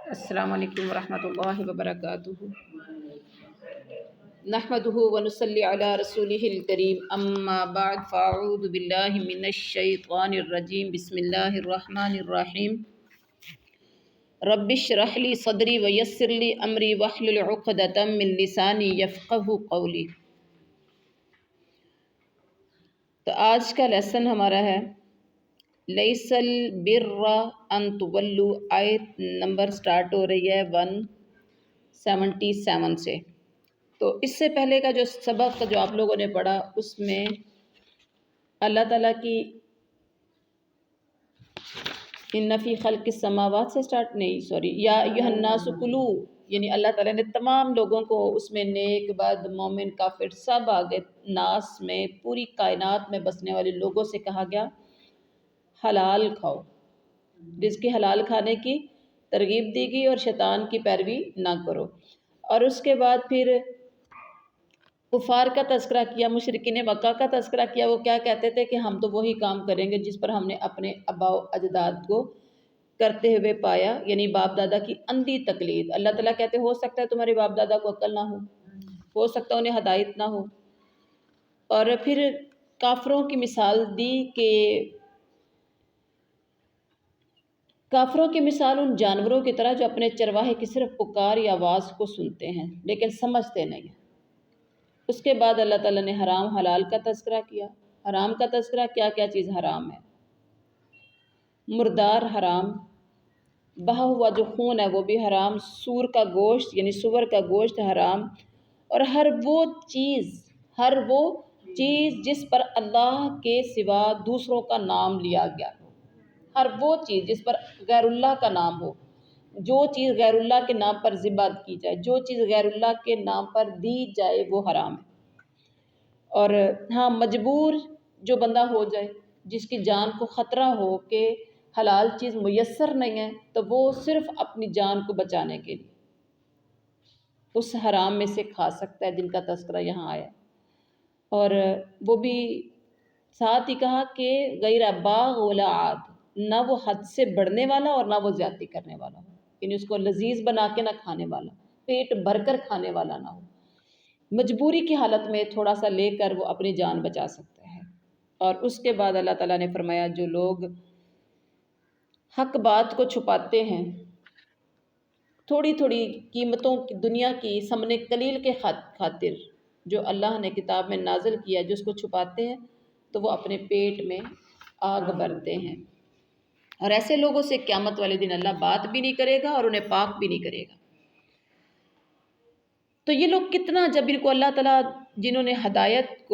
السلام علیکم ورحمۃ اللہ وبرکاتہ۔ نحمدہ ونصلی علی رسولہ الکریم، اما بعد فاعوذ باللہ من الشیطان الرجیم، بسم اللہ الرحمن الرحیم۔ رب اشرح لی صدری ویسر لی امری واحلل عقدۃ من لسانی یفقہوا قولی۔ تو آج کا لیسن ہمارا ہے لیس البر ان تولوا، آیت نمبر سٹارٹ ہو رہی ہے 177 سے۔ تو اس سے پہلے کا جو سبق جو آپ لوگوں نے پڑھا اس میں اللہ تعالیٰ کی ان فی خلق السماوات سے یا ایھا الناس کلوا، یعنی اللہ تعالیٰ نے تمام لوگوں کو اس میں نیک بد مومن کافر سب آگے ناس میں پوری کائنات میں بسنے والے لوگوں سے کہا گیا حلال کھاؤ، رزق کے حلال کھانے کی ترغیب دی گئی اور شیطان کی پیروی نہ کرو۔ اور اس کے بعد پھر کفار کا تذکرہ کیا، مشرکین مکہ کا تذکرہ کیا۔ وہ کیا کہتے تھے کہ ہم تو وہی کام کریں گے جس پر ہم نے اپنے آباء و اجداد کو کرتے ہوئے پایا، یعنی باپ دادا کی اندھی تقلید۔ اللہ تعالیٰ کہتے ہو سکتا ہے تمہارے باپ دادا کو عقل نہ ہو سکتا ہے انہیں ہدایت نہ ہو۔ اور پھر کافروں کی مثال دی کہ کافروں کی مثال ان جانوروں کی طرح جو اپنے چرواہے کی صرف پکار یا آواز کو سنتے ہیں لیکن سمجھتے نہیں ہیں۔ اس کے بعد اللہ تعالیٰ نے حرام حلال کا تذکرہ کیا۔ حرام کا تذکرہ کیا کیا چیز حرام ہے؟ مردار حرام، بہا ہوا جو خون ہے وہ بھی حرام، سور کا گوشت یعنی سور کا گوشت حرام، اور ہر وہ چیز جس پر اللہ کے سوا دوسروں کا نام لیا گیا ہو، ہر وہ چیز جس پر غیر اللہ کا نام ہو، جو چیز غیر اللہ کے نام پر ذبح کی جائے، جو چیز غیر اللہ کے نام پر دی جائے وہ حرام ہے۔ اور ہاں، مجبور جو بندہ ہو جائے جس کی جان کو خطرہ ہو کہ حلال چیز میسر نہیں ہے تو وہ صرف اپنی جان کو بچانے کے لیے اس حرام میں سے کھا سکتا ہے جن کا تذکرہ یہاں آیا۔ اور وہ بھی ساتھ ہی کہا کہ غیر باغ ولا عاد، نہ وہ حد سے بڑھنے والا اور نہ وہ زیادتی کرنے والا ہو، یعنی اس کو لذیذ بنا کے نہ کھانے والا، پیٹ بھر کر کھانے والا نہ ہو، مجبوری کی حالت میں تھوڑا سا لے کر وہ اپنی جان بچا سکتا ہے۔ اور اس کے بعد اللہ تعالیٰ نے فرمایا جو لوگ حق بات کو چھپاتے ہیں، تھوڑی تھوڑی قیمتوں کی دنیا کی ثمن قلیل کے خاطر جو اللہ نے کتاب میں نازل کیا، جو اس کو چھپاتے ہیں تو وہ اپنے پیٹ میں آگ بھرتے ہیں۔ اور ایسے لوگوں سے قیامت والے دن اللہ بات بھی نہیں کرے گا اور انہیں پاک بھی نہیں کرے گا۔ تو یہ لوگ کتنا، جب ان کو اللہ تعالیٰ جنہوں نے ہدایت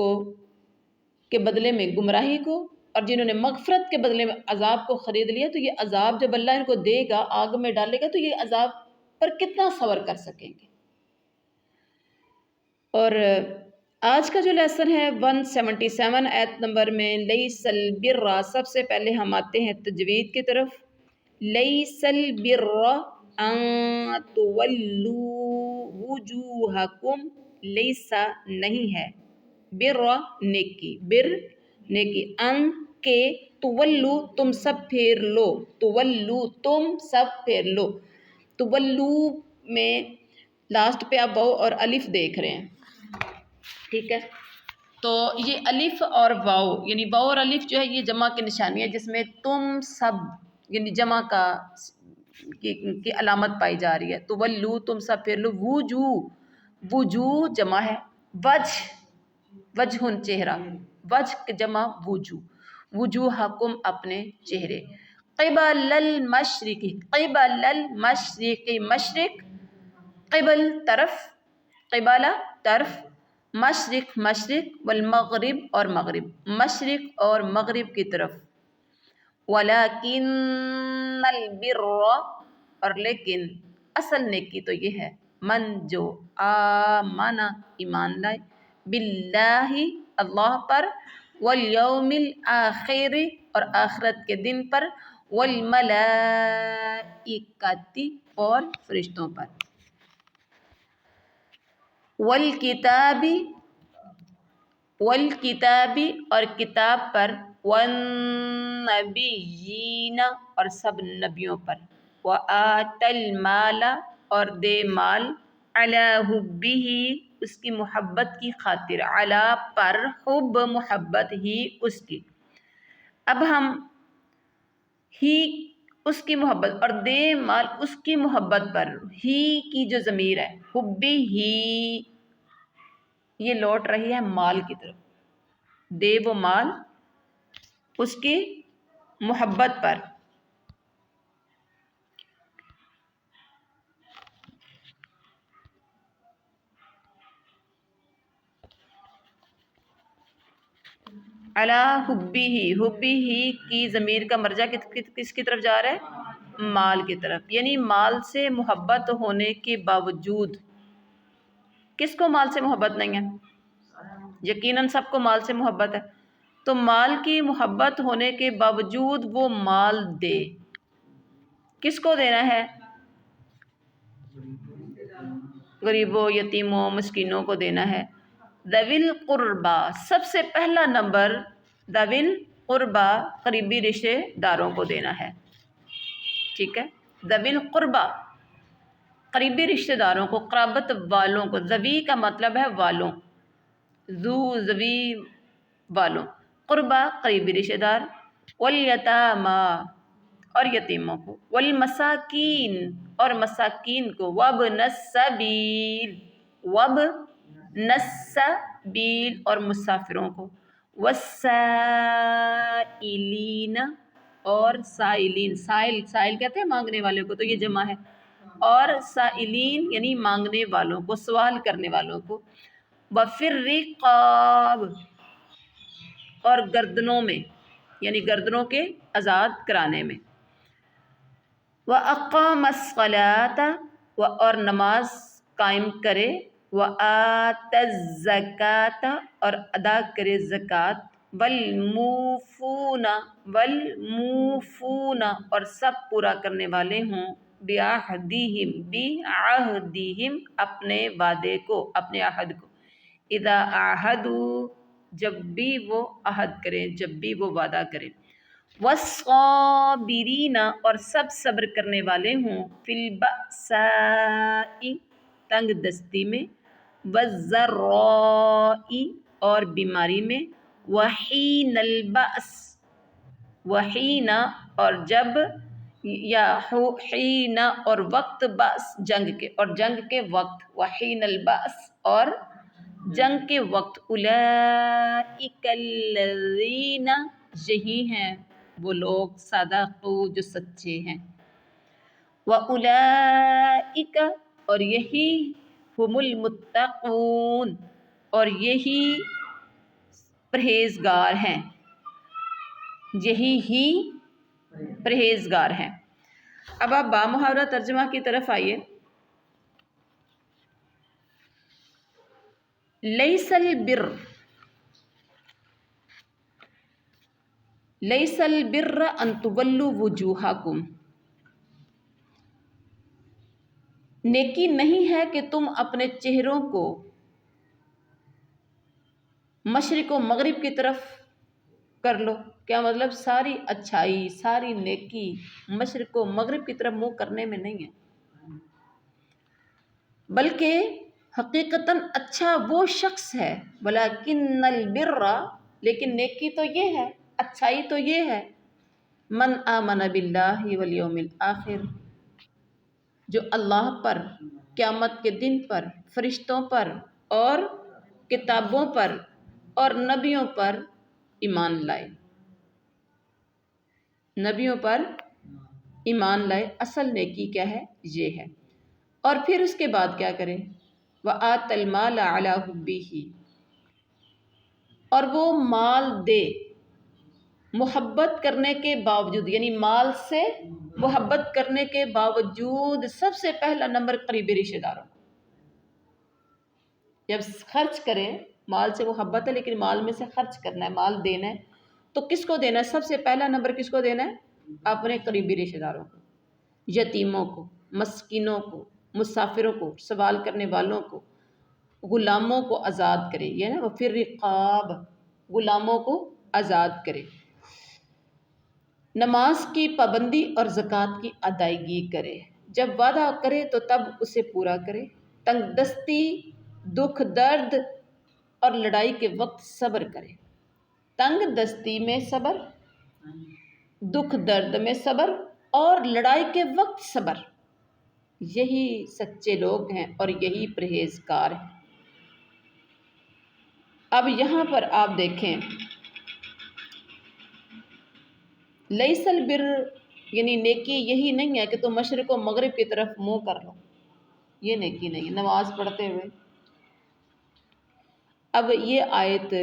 کے بدلے میں گمراہی کو اور جنہوں نے مغفرت کے بدلے میں عذاب کو خرید لیا، تو یہ عذاب جب اللہ ان کو دے گا، آگ میں ڈالے گا، تو یہ عذاب پر کتنا صبر کر سکیں گے۔ اور آج کا جو لیسن ہے 177 آیت نمبر میں لیس البر، سب سے پہلے ہم آتے ہیں تجوید کی طرف۔ لیس البر ان تولوا وجوہکم، لیسا نہیں ہے، بر نیکی، بر نیکی، ان کے تولو تم سب پھیر لو، تولو تم سب پھیر لو۔ تولو میں لاسٹ پہ آپ واو اور الف دیکھ رہے ہیں، ٹھیک ہے؟ تو یہ الف اور واو، یعنی واو اور الف جو ہے یہ جمع کی نشانی ہے جس میں تم سب یعنی جمع کی علامت پائی جا رہی ہے۔ تولو تم سب پھیر لو، وجوہ جمع ہے، وجہ چہرہ، وجہ جمع وجوہکم اپنے چہرے، قبل المشرق، قبل المشرق، مشرق قبل طرف، قبلہ طرف، مشرق مشرق، والمغرب اور مغرب، مشرق اور مغرب کی طرف۔ ولیکن البر، اور لیکن اصل نیکی تو یہ ہے، من جو آمن ایمان لائے، باللہ اللہ پر، والیوم الآخر اور آخرت کے دن پر، والملائکۃ اور فرشتوں پر، والکتاب اور کتاب پر، والنبیین اور سب نبیوں پر، وآت المال اور دے مال علی حبہ اس کی محبت کی خاطر، علی پر، حب محبت ہی اس کی. اب ہم ہی اس کی محبت اور دے مال اس کی محبت پر، ہی کی جو ضمیر ہے حبی ہی یہ لوٹ رہی ہے مال کی طرف، دے وہ مال اس کی محبت پر. علی حبی ہی کی ضمیر کا مرجع کس کی طرف جا رہا ہے؟ مال کی طرف. یعنی مال سے محبت ہونے کے باوجود، کس کو مال سے محبت نہیں ہے؟ یقیناً سب کو مال سے محبت ہے. تو مال کی محبت ہونے کے باوجود وہ مال دے. کس کو دینا ہے؟ غریبوں، یتیموں، مسکینوں کو دینا ہے. ذوی القربا سب سے پہلا نمبر ذوی القربا قریبی رشتے داروں کو دینا ہے. ٹھیک ہے، ذوی القربا قریبی رشتے داروں کو، قرابت والوں کو. ذوی کا مطلب ہے والوں، ذو ذوی والوں، قربا قریبی رشتے دار. والیتاما اور یتیموں کو. والمساکین اور مساکین کو. وابن السبیل، وابن السبیل اور مسافروں کو. والسائلین اور سائلین، سائل کہتے ہیں مانگنے والے کو، تو یہ جمع ہے. اور سائلین یعنی مانگنے والوں کو، سوال کرنے والوں کو. وفی الرقاب اور گردنوں میں، یعنی گردنوں کے آزاد کرانے میں. وَأَقَامَ الصَّلَاةَ اور نماز قائم کرے. وَآتَ الزَّكَاةَ اور ادا کرے زکوٰۃ. وَالْمُوفُونَ اور سب پورا کرنے والے ہوں. بِعَهْدِهِمْ اپنے وعدے کو، اپنے عہد کو. اذا عاہدوا جب بھی وہ عہد کریں، جب بھی وہ وعدہ کریں. والصابرین اور سب صبر کرنے والے ہوں. فی البأساء تنگ دستی میں. والضراء اور بیماری میں. وحین البأس وحین اور جب، یا حین اور وقت، بأس جنگ کے، اور جنگ کے وقت. وحین البأس اور جنگ کے وقت. اولئک الذین یہی ہیں وہ لوگ، صدقوا جو سچے ہیں. وَأُولَئِکَ اور یہی ہم المتقون اور یہی پرہیزگار ہیں، یہی ہی پرہیزگار ہیں. اب آپ با محاورہ ترجمہ کی طرف آئیے. لیس البر ان تولوا وجوہکم نیکی نہیں ہے کہ تم اپنے چہروں کو مشرق و مغرب کی طرف کر لو. کیا مطلب؟ ساری اچھائی، ساری نیکی مشرق و مغرب کی طرف منہ کرنے میں نہیں ہے، بلکہ حقیقتاً اچھا وہ شخص ہے. ولیکن البر لیکن نیکی تو یہ ہے، اچھائی تو یہ ہے. من آمن باللہ والیوم الآخر جو اللہ پر، قیامت کے دن پر، فرشتوں پر اور کتابوں پر اور نبیوں پر ایمان لائے. نبیوں پر ایمان لائے. اصل نیکی کیا ہے؟ یہ ہے. اور پھر اس کے بعد کیا کریں؟ وَآتَ الْمَالَ عَلَىٰ حُبِّهِ اور وہ مال دے محبت کرنے کے باوجود، یعنی مال سے محبت کرنے کے باوجود. سب سے پہلا نمبر قریبی رشتہ داروں. جب خرچ کریں، مال سے محبت ہے لیکن مال میں سے خرچ کرنا ہے، مال دینا ہے، تو کس کو دینا ہے؟ سب سے پہلا نمبر کس کو دینا ہے؟ اپنے قریبی رشتہ داروں کو، یتیموں کو، مسکینوں کو، مسافروں کو، سوال کرنے والوں کو، غلاموں کو آزاد کرے. یہ نا پھر رقاب، غلاموں کو آزاد کرے. نماز کی پابندی اور زکوٰۃ کی ادائیگی کرے، جب وعدہ کرے تو تب اسے پورا کرے، تنگ دستی، دکھ درد اور لڑائی کے وقت صبر کرے، تنگ دستی میں صبر، دکھ درد میں صبر اور لڑائی کے وقت صبر، یہی سچے لوگ ہیں اور یہی پرہیزگار ہیں۔ اب یہاں پر آپ دیکھیں، لیس البر یعنی نیکی یہی نہیں ہے کہ تم مشرق و مغرب کی طرف منہ کر لو، یہ نیکی نہیں، نماز پڑھتے ہوئے۔ اب یہ آیت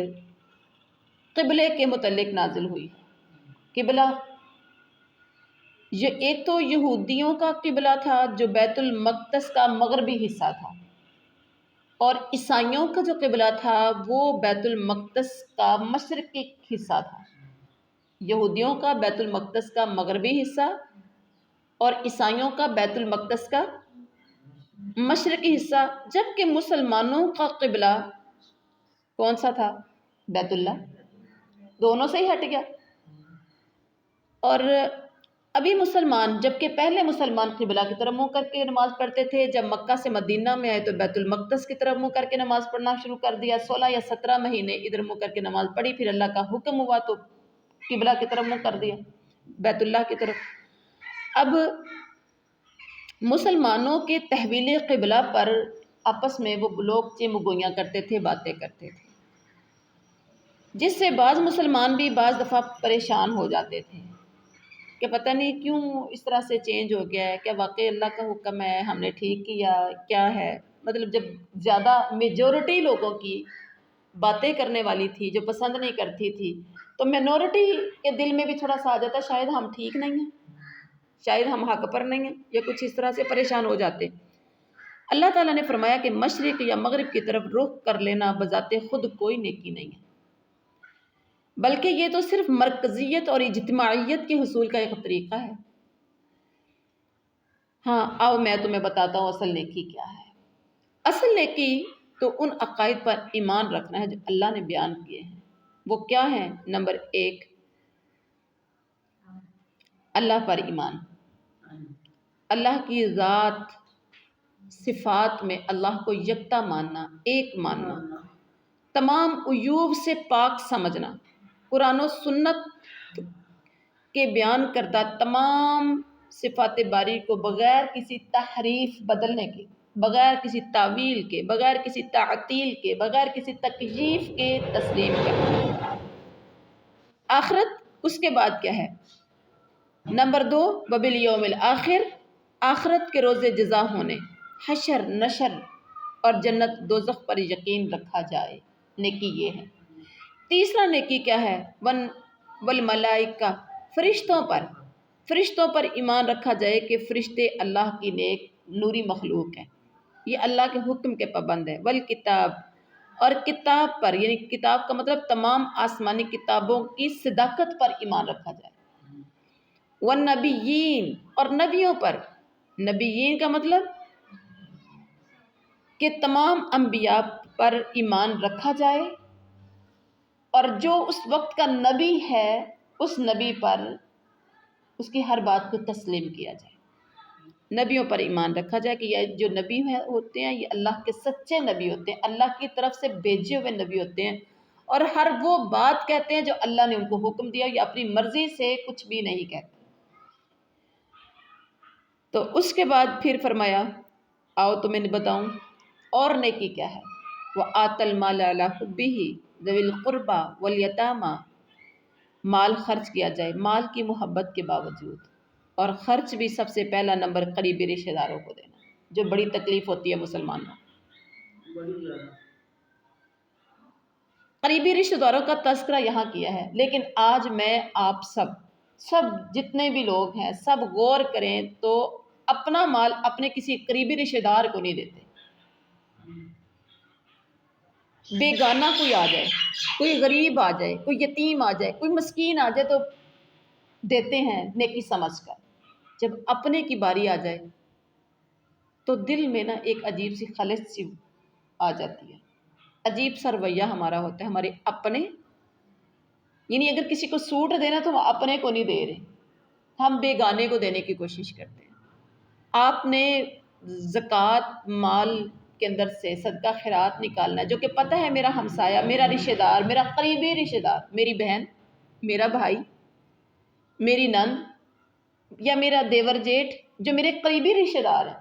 قبلے کے متعلق نازل ہوئی۔ قبلہ، یہ ایک تو یہودیوں کا قبلہ تھا جو بیت المقدس کا مغربی حصہ تھا، اور عیسائیوں کا جو قبلہ تھا وہ بیت المقدس کا مشرقی حصہ تھا۔ یہودیوں کا بیت المقدس کا مغربی حصہ اور عیسائیوں کا بیت المقدس کا مشرقی حصہ، جبکہ مسلمانوں کا قبلہ کون سا تھا؟ بیت اللہ، دونوں سے ہی ہٹ گیا۔ اور ابھی مسلمان، جبکہ پہلے مسلمان قبلہ کی طرف منہ کر کے نماز پڑھتے تھے، جب مکہ سے مدینہ میں آئے تو بیت المقدس کی طرف منہ کر کے نماز پڑھنا شروع کر دیا، 16 یا 17 مہینے ادھر منہ کر کے نماز پڑھی، پھر اللہ کا حکم ہوا تو قبلہ کی طرف منہ کر دیا، بیت اللہ کی طرف۔ اب مسلمانوں کے تحویل قبلہ پر آپس میں وہ لوگ چم گوئیاں کرتے تھے، باتیں کرتے تھے، جس سے بعض مسلمان بھی بعض دفعہ پریشان ہو جاتے تھے کہ پتہ نہیں کیوں اس طرح سے چینج ہو گیا ہے، کیا واقعی اللہ کا حکم ہے، ہم نے ٹھیک کیا، کیا ہے؟ مطلب جب زیادہ میجورٹی لوگوں کی باتیں کرنے والی تھی جو پسند نہیں کرتی تھی، تو مینورٹی کے دل میں بھی تھوڑا سا آ جاتا شاید ہم ٹھیک نہیں ہیں، شاید ہم حق پر نہیں ہیں، یا کچھ اس طرح سے پریشان ہو جاتے۔ اللہ تعالیٰ نے فرمایا کہ مشرق یا مغرب کی طرف رخ کر لینا بذات خود کوئی نیکی نہیں ہے، بلکہ یہ تو صرف مرکزیت اور اجتماعیت کے حصول کا ایک طریقہ ہے۔ ہاں، آؤ میں تمہیں بتاتا ہوں اصل نیکی کیا ہے۔ اصل نیکی تو ان عقائد پر ایمان رکھنا ہے جو اللہ نے بیان کیے ہیں۔ وہ کیا ہیں؟ نمبر 1، اللہ پر ایمان، اللہ کی ذات صفات میں اللہ کو یکتا ماننا، ایک ماننا، تمام عیوب سے پاک سمجھنا، قرآن و سنت کے بیان کردہ تمام صفات باری کو بغیر کسی تحریف بدلنے کے، بغیر کسی تعویل کے، بغیر کسی تعطیل کے، بغیر کسی تکییف کے تسلیم کرنا۔ آخرت، اس کے بعد کیا ہے؟ نمبر 2، وبالیوم الآخر، آخرت کے روز جزا ہونے، حشر، نشر اور جنت دوزخ پر یقین رکھا جائے، نیکی یہ ہے۔ تیسرا نیکی کیا ہے؟ والملائکہ، فرشتوں پر ایمان رکھا جائے کہ فرشتے اللہ کی نیک نوری مخلوق ہیں، یہ اللہ کے حکم کے پابند ہے۔ والکتاب، اور کتاب پر، یعنی کتاب کا مطلب تمام آسمانی کتابوں کی صداقت پر ایمان رکھا جائے۔ والنبیین، اور نبیوں پر، نبیین کا مطلب کہ تمام انبیاء پر ایمان رکھا جائے، اور جو اس وقت کا نبی ہے اس نبی پر اس کی ہر بات کو تسلیم کیا جائے۔ نبیوں پر ایمان رکھا جائے کہ یہ جو نبی ہوتے ہیں یہ اللہ کے سچے نبی ہوتے ہیں، اللہ کی طرف سے بھیجے ہوئے نبی ہوتے ہیں، اور ہر وہ بات کہتے ہیں جو اللہ نے ان کو حکم دیا، یا اپنی مرضی سے کچھ بھی نہیں کہتے۔ تو اس کے بعد پھر فرمایا، آؤ تو میں بتاؤں اور نیکی کیا ہے۔ وَآتَى الْمَالَ عَلَىٰ حُبِّهِ ذَوِي الْقُرْبَىٰ وَالْيَتَامَىٰ، مال خرچ کیا جائے مال کی محبت کے باوجود، اور خرچ بھی سب سے پہلا نمبر قریبی رشتہ داروں کو دینا، جو بڑی تکلیف ہوتی ہے مسلمانوں۔ قریبی رشتہ داروں کا تذکرہ یہاں کیا ہے، لیکن آج میں آپ سب جتنے بھی لوگ ہیں سب غور کریں تو اپنا مال اپنے کسی قریبی رشتہ دار کو نہیں دیتے۔ بیگانہ کوئی آ جائے، کوئی غریب آ جائے، کوئی یتیم آ جائے، کوئی مسکین آ جائے تو دیتے ہیں نیکی سمجھ کر۔ جب اپنے کی باری آ جائے تو دل میں نا ایک عجیب سی خلش سی آ جاتی ہے، عجیب سا رویہ ہمارا ہوتا ہے، ہمارے اپنے، یعنی اگر کسی کو سوٹ دینا تو وہ اپنے کو نہیں دے رہے، ہم بیگانے کو دینے کی کوشش کرتے ہیں۔ آپ نے زکوٰۃ مال کے اندر سے صدقہ خیرات نکالنا ہے، جو کہ پتہ ہے میرا ہمسایہ، میرا رشتہ دار، میرا قریبی رشتہ دار، میری بہن، میرا بھائی، میری نند یا میرا دیور جیٹھ، جو میرے قریبی رشتہ دار ہیں،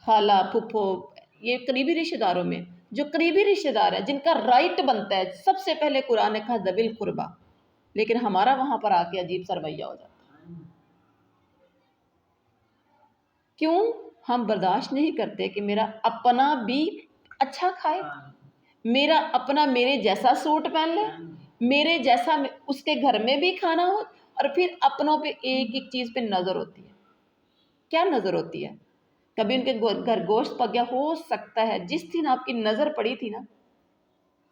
خالہ پھپھو، یہ قریبی رشتہ داروں میں جو قریبی رشتہ دار ہیں، جن کا رائٹ بنتا ہے، سب سے پہلے قرآن نے کہا ذوی القربیٰ، لیکن ہمارا وہاں پر آ کے عجیب سا رویہ ہو جاتا ہے۔ کیوں؟ ہم برداشت نہیں کرتے کہ میرا اپنا بھی اچھا کھائے، میرا اپنا میرے جیسا سوٹ پہن لے، میرے جیسا اس کے گھر میں بھی کھانا ہو، اور پھر اپنوں پہ ایک ایک چیز پہ نظر ہوتی ہے۔ کیا نظر ہوتی ہے؟ کبھی ان کے گھر گوشت پک گیا، ہو سکتا ہے جس دن آپ کی نظر پڑی تھی نا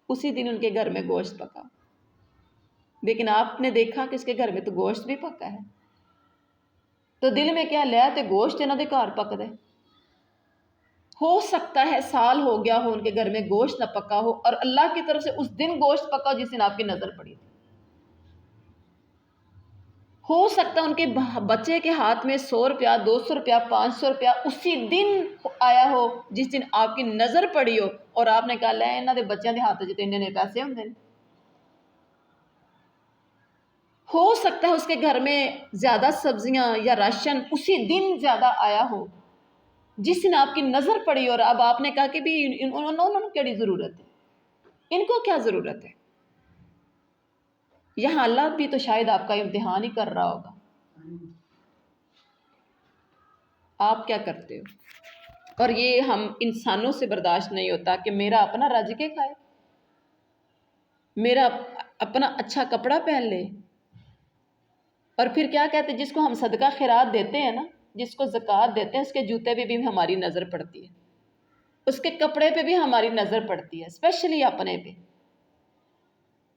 اسی دن ان کے گھر میں گوشت پکا، لیکن آپ نے دیکھا کہ اس کے گھر میں تو گوشت بھی پکا ہے، تو دل میں کیا لیا تے گوشت انہاں دے گھر پک دے۔ ہو سکتا ہے سال ہو گیا ہو ان کے گھر میں گوشت نہ پکا ہو، اور اللہ کی طرف سے اس دن گوشت پکا ہو جس دن آپ کی نظر پڑی تھی۔ ہو سکتا ہے ان کے بچے کے ہاتھ میں 100 روپیہ، 200 روپیہ، 500 روپیہ اسی دن آیا ہو جس دن آپ کی نظر پڑی ہو، اور آپ نے کہا لے انہاں دے بچیاں دے ہاتھ وچ تے اننے پیسے ہوندے نے۔ ہو سکتا ہے اس کے گھر میں زیادہ سبزیاں یا راشن اسی دن زیادہ آیا ہو جس دن آپ کی نظر پڑی، اور اب آپ نے کہا کہ بھی انہوں نے کیڑی ضرورت ہے، ان کو کیا ضرورت ہے۔ یہاں اللہ بھی تو شاید آپ کا امتحان ہی کر رہا ہوگا، آپ کیا کرتے ہو۔ اور یہ ہم انسانوں سے برداشت نہیں ہوتا کہ میرا اپنا رج کے کھائے، میرا اپنا اچھا کپڑا پہن لے، اور پھر کیا کہتے ہیں جس کو ہم صدقہ خیرات دیتے ہیں نا، جس کو زکوٰۃ دیتے ہیں، اس کے جوتے پہ بھی ہماری نظر پڑتی ہے، اس کے کپڑے پہ بھی ہماری نظر پڑتی ہے، اسپیشلی اپنے پہ،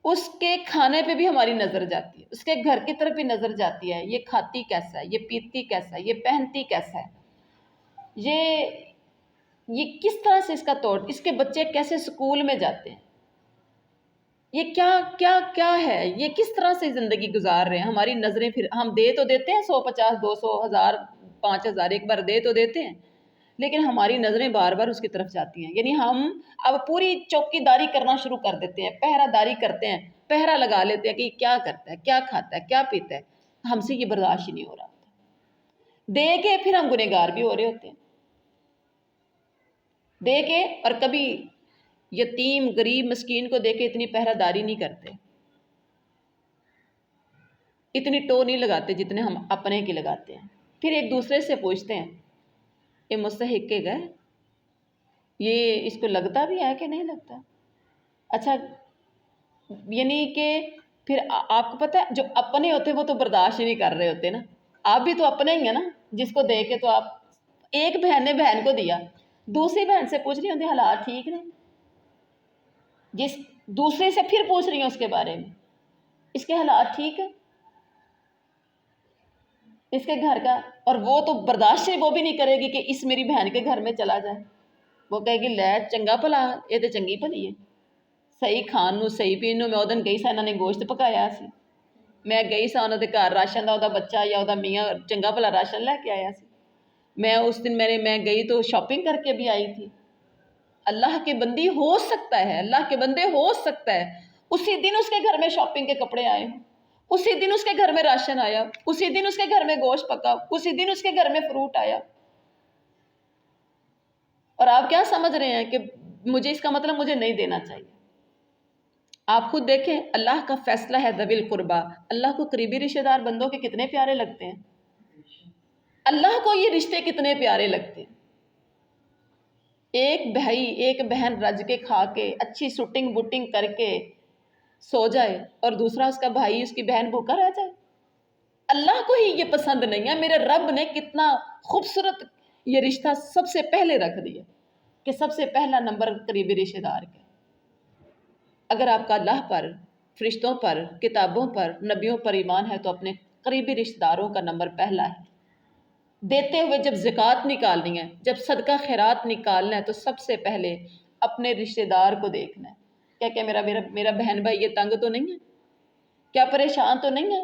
اس کے کھانے پہ بھی ہماری نظر جاتی ہے، اس کے گھر کی طرف بھی نظر جاتی ہے، یہ کھاتی کیسا ہے، یہ پیتی کیسا ہے، یہ پہنتی کیسا ہے، یہ کس طرح سے اس کا توڑ، اس کے بچے کیسے سکول میں جاتے ہیں، یہ کیا کیا کیا ہے، یہ کس طرح سے زندگی گزار رہے ہیں۔ ہماری نظریں پھر ہم دے تو دیتے ہیں 150 200 1000 5000 ایک بار دے تو دیتے ہیں، لیکن ہماری نظریں بار بار اس کی طرف جاتی ہیں، یعنی ہم اب پوری چوکی داری کرنا شروع کر دیتے ہیں، پہرہ داری کرتے ہیں، پہرہ لگا لیتے ہیں کہ یہ کیا کرتا ہے، کیا کھاتا ہے، کیا پیتا ہے، ہم سے یہ برداشت ہی نہیں ہو رہا ہوتا، دے کے پھر ہم گنہگار بھی ہو رہے ہوتے ہیں، دے کے، اور کبھی یتیم غریب مسکین کو دے کے اتنی پہرہ داری نہیں کرتے، اتنی ٹو نہیں لگاتے جتنے ہم اپنے کی لگاتے ہیں، پھر ایک دوسرے سے پوچھتے ہیں یہ مستحق کے گئے، یہ اس کو لگتا بھی ہے کہ نہیں لگتا۔ اچھا، یعنی کہ پھر آپ کو پتہ ہے جو اپنے ہوتے ہیں وہ تو برداشت ہی نہیں کر رہے ہوتے نا، آپ بھی تو اپنے ہی ہیں نا، جس کو دے کے تو آپ، ایک بہن نے بہن کو دیا، دوسری بہن سے پوچھ رہی ہوتی حالات ٹھیک نہیں، جس دوسرے سے پھر پوچھ رہی ہوں اس کے بارے میں، اس کے حالات ٹھیک ہے، اس کے گھر کا، اور وہ تو برداشت وہ بھی نہیں کرے گی کہ اس میری بہن کے گھر میں چلا جائے، وہ کہے گی لے چنگا بھلا یہ تو چنگی بھلی ہے، صحیح کھان نو صحیح پین نو، میں وہ دن گئی سا انہوں نے گوشت پکایا سی، میں گئی سا انہوں نے گھر راشن دا بچہ یا وہ میاں چنگا بھلا راشن لے کے آیا سی، میں اس دن میں گئی تو شاپنگ کر کے بھی آئی تھی۔ اللہ کے بندی ہو سکتا ہے، اللہ کے بندے ہو سکتا ہے اسی دن اس کے گھر میں شاپنگ کے کپڑے آئے ہوں، اسی دن اس کے گھر میں راشن آیا، اسی دن اس کے گھر میں گوشت پکا، اسی دن اس کے گھر میں فروٹ آیا، اور آپ کیا سمجھ رہے ہیں کہ مجھے اس کا مطلب مجھے نہیں دینا چاہیے۔ آپ خود دیکھیں اللہ کا فیصلہ ہے ذوی القربیٰ، اللہ کو قریبی رشتہ دار بندوں کے کتنے پیارے لگتے ہیں، اللہ کو یہ رشتے کتنے پیارے لگتے ہیں۔ ایک بھائی ایک بہن رج کے کھا کے اچھی سوٹنگ بوٹنگ کر کے سو جائے، اور دوسرا اس کا بھائی اس کی بہن بھوکا رہ جائے، اللہ کو ہی یہ پسند نہیں ہے۔ میرے رب نے کتنا خوبصورت یہ رشتہ سب سے پہلے رکھ دیا کہ سب سے پہلا نمبر قریبی رشتہ دار کا۔ اگر آپ کا اللہ پر، فرشتوں پر، کتابوں پر، نبیوں پر ایمان ہے تو اپنے قریبی رشتہ داروں کا نمبر پہلا ہے۔ دیتے ہوئے جب زکوٰۃ نکالنی ہے، جب صدقہ خیرات نکالنا ہے، تو سب سے پہلے اپنے رشتہ دار کو دیکھنا ہے، کیا میرا بہن بھائی یہ تنگ تو نہیں ہے، کیا پریشان تو نہیں ہے،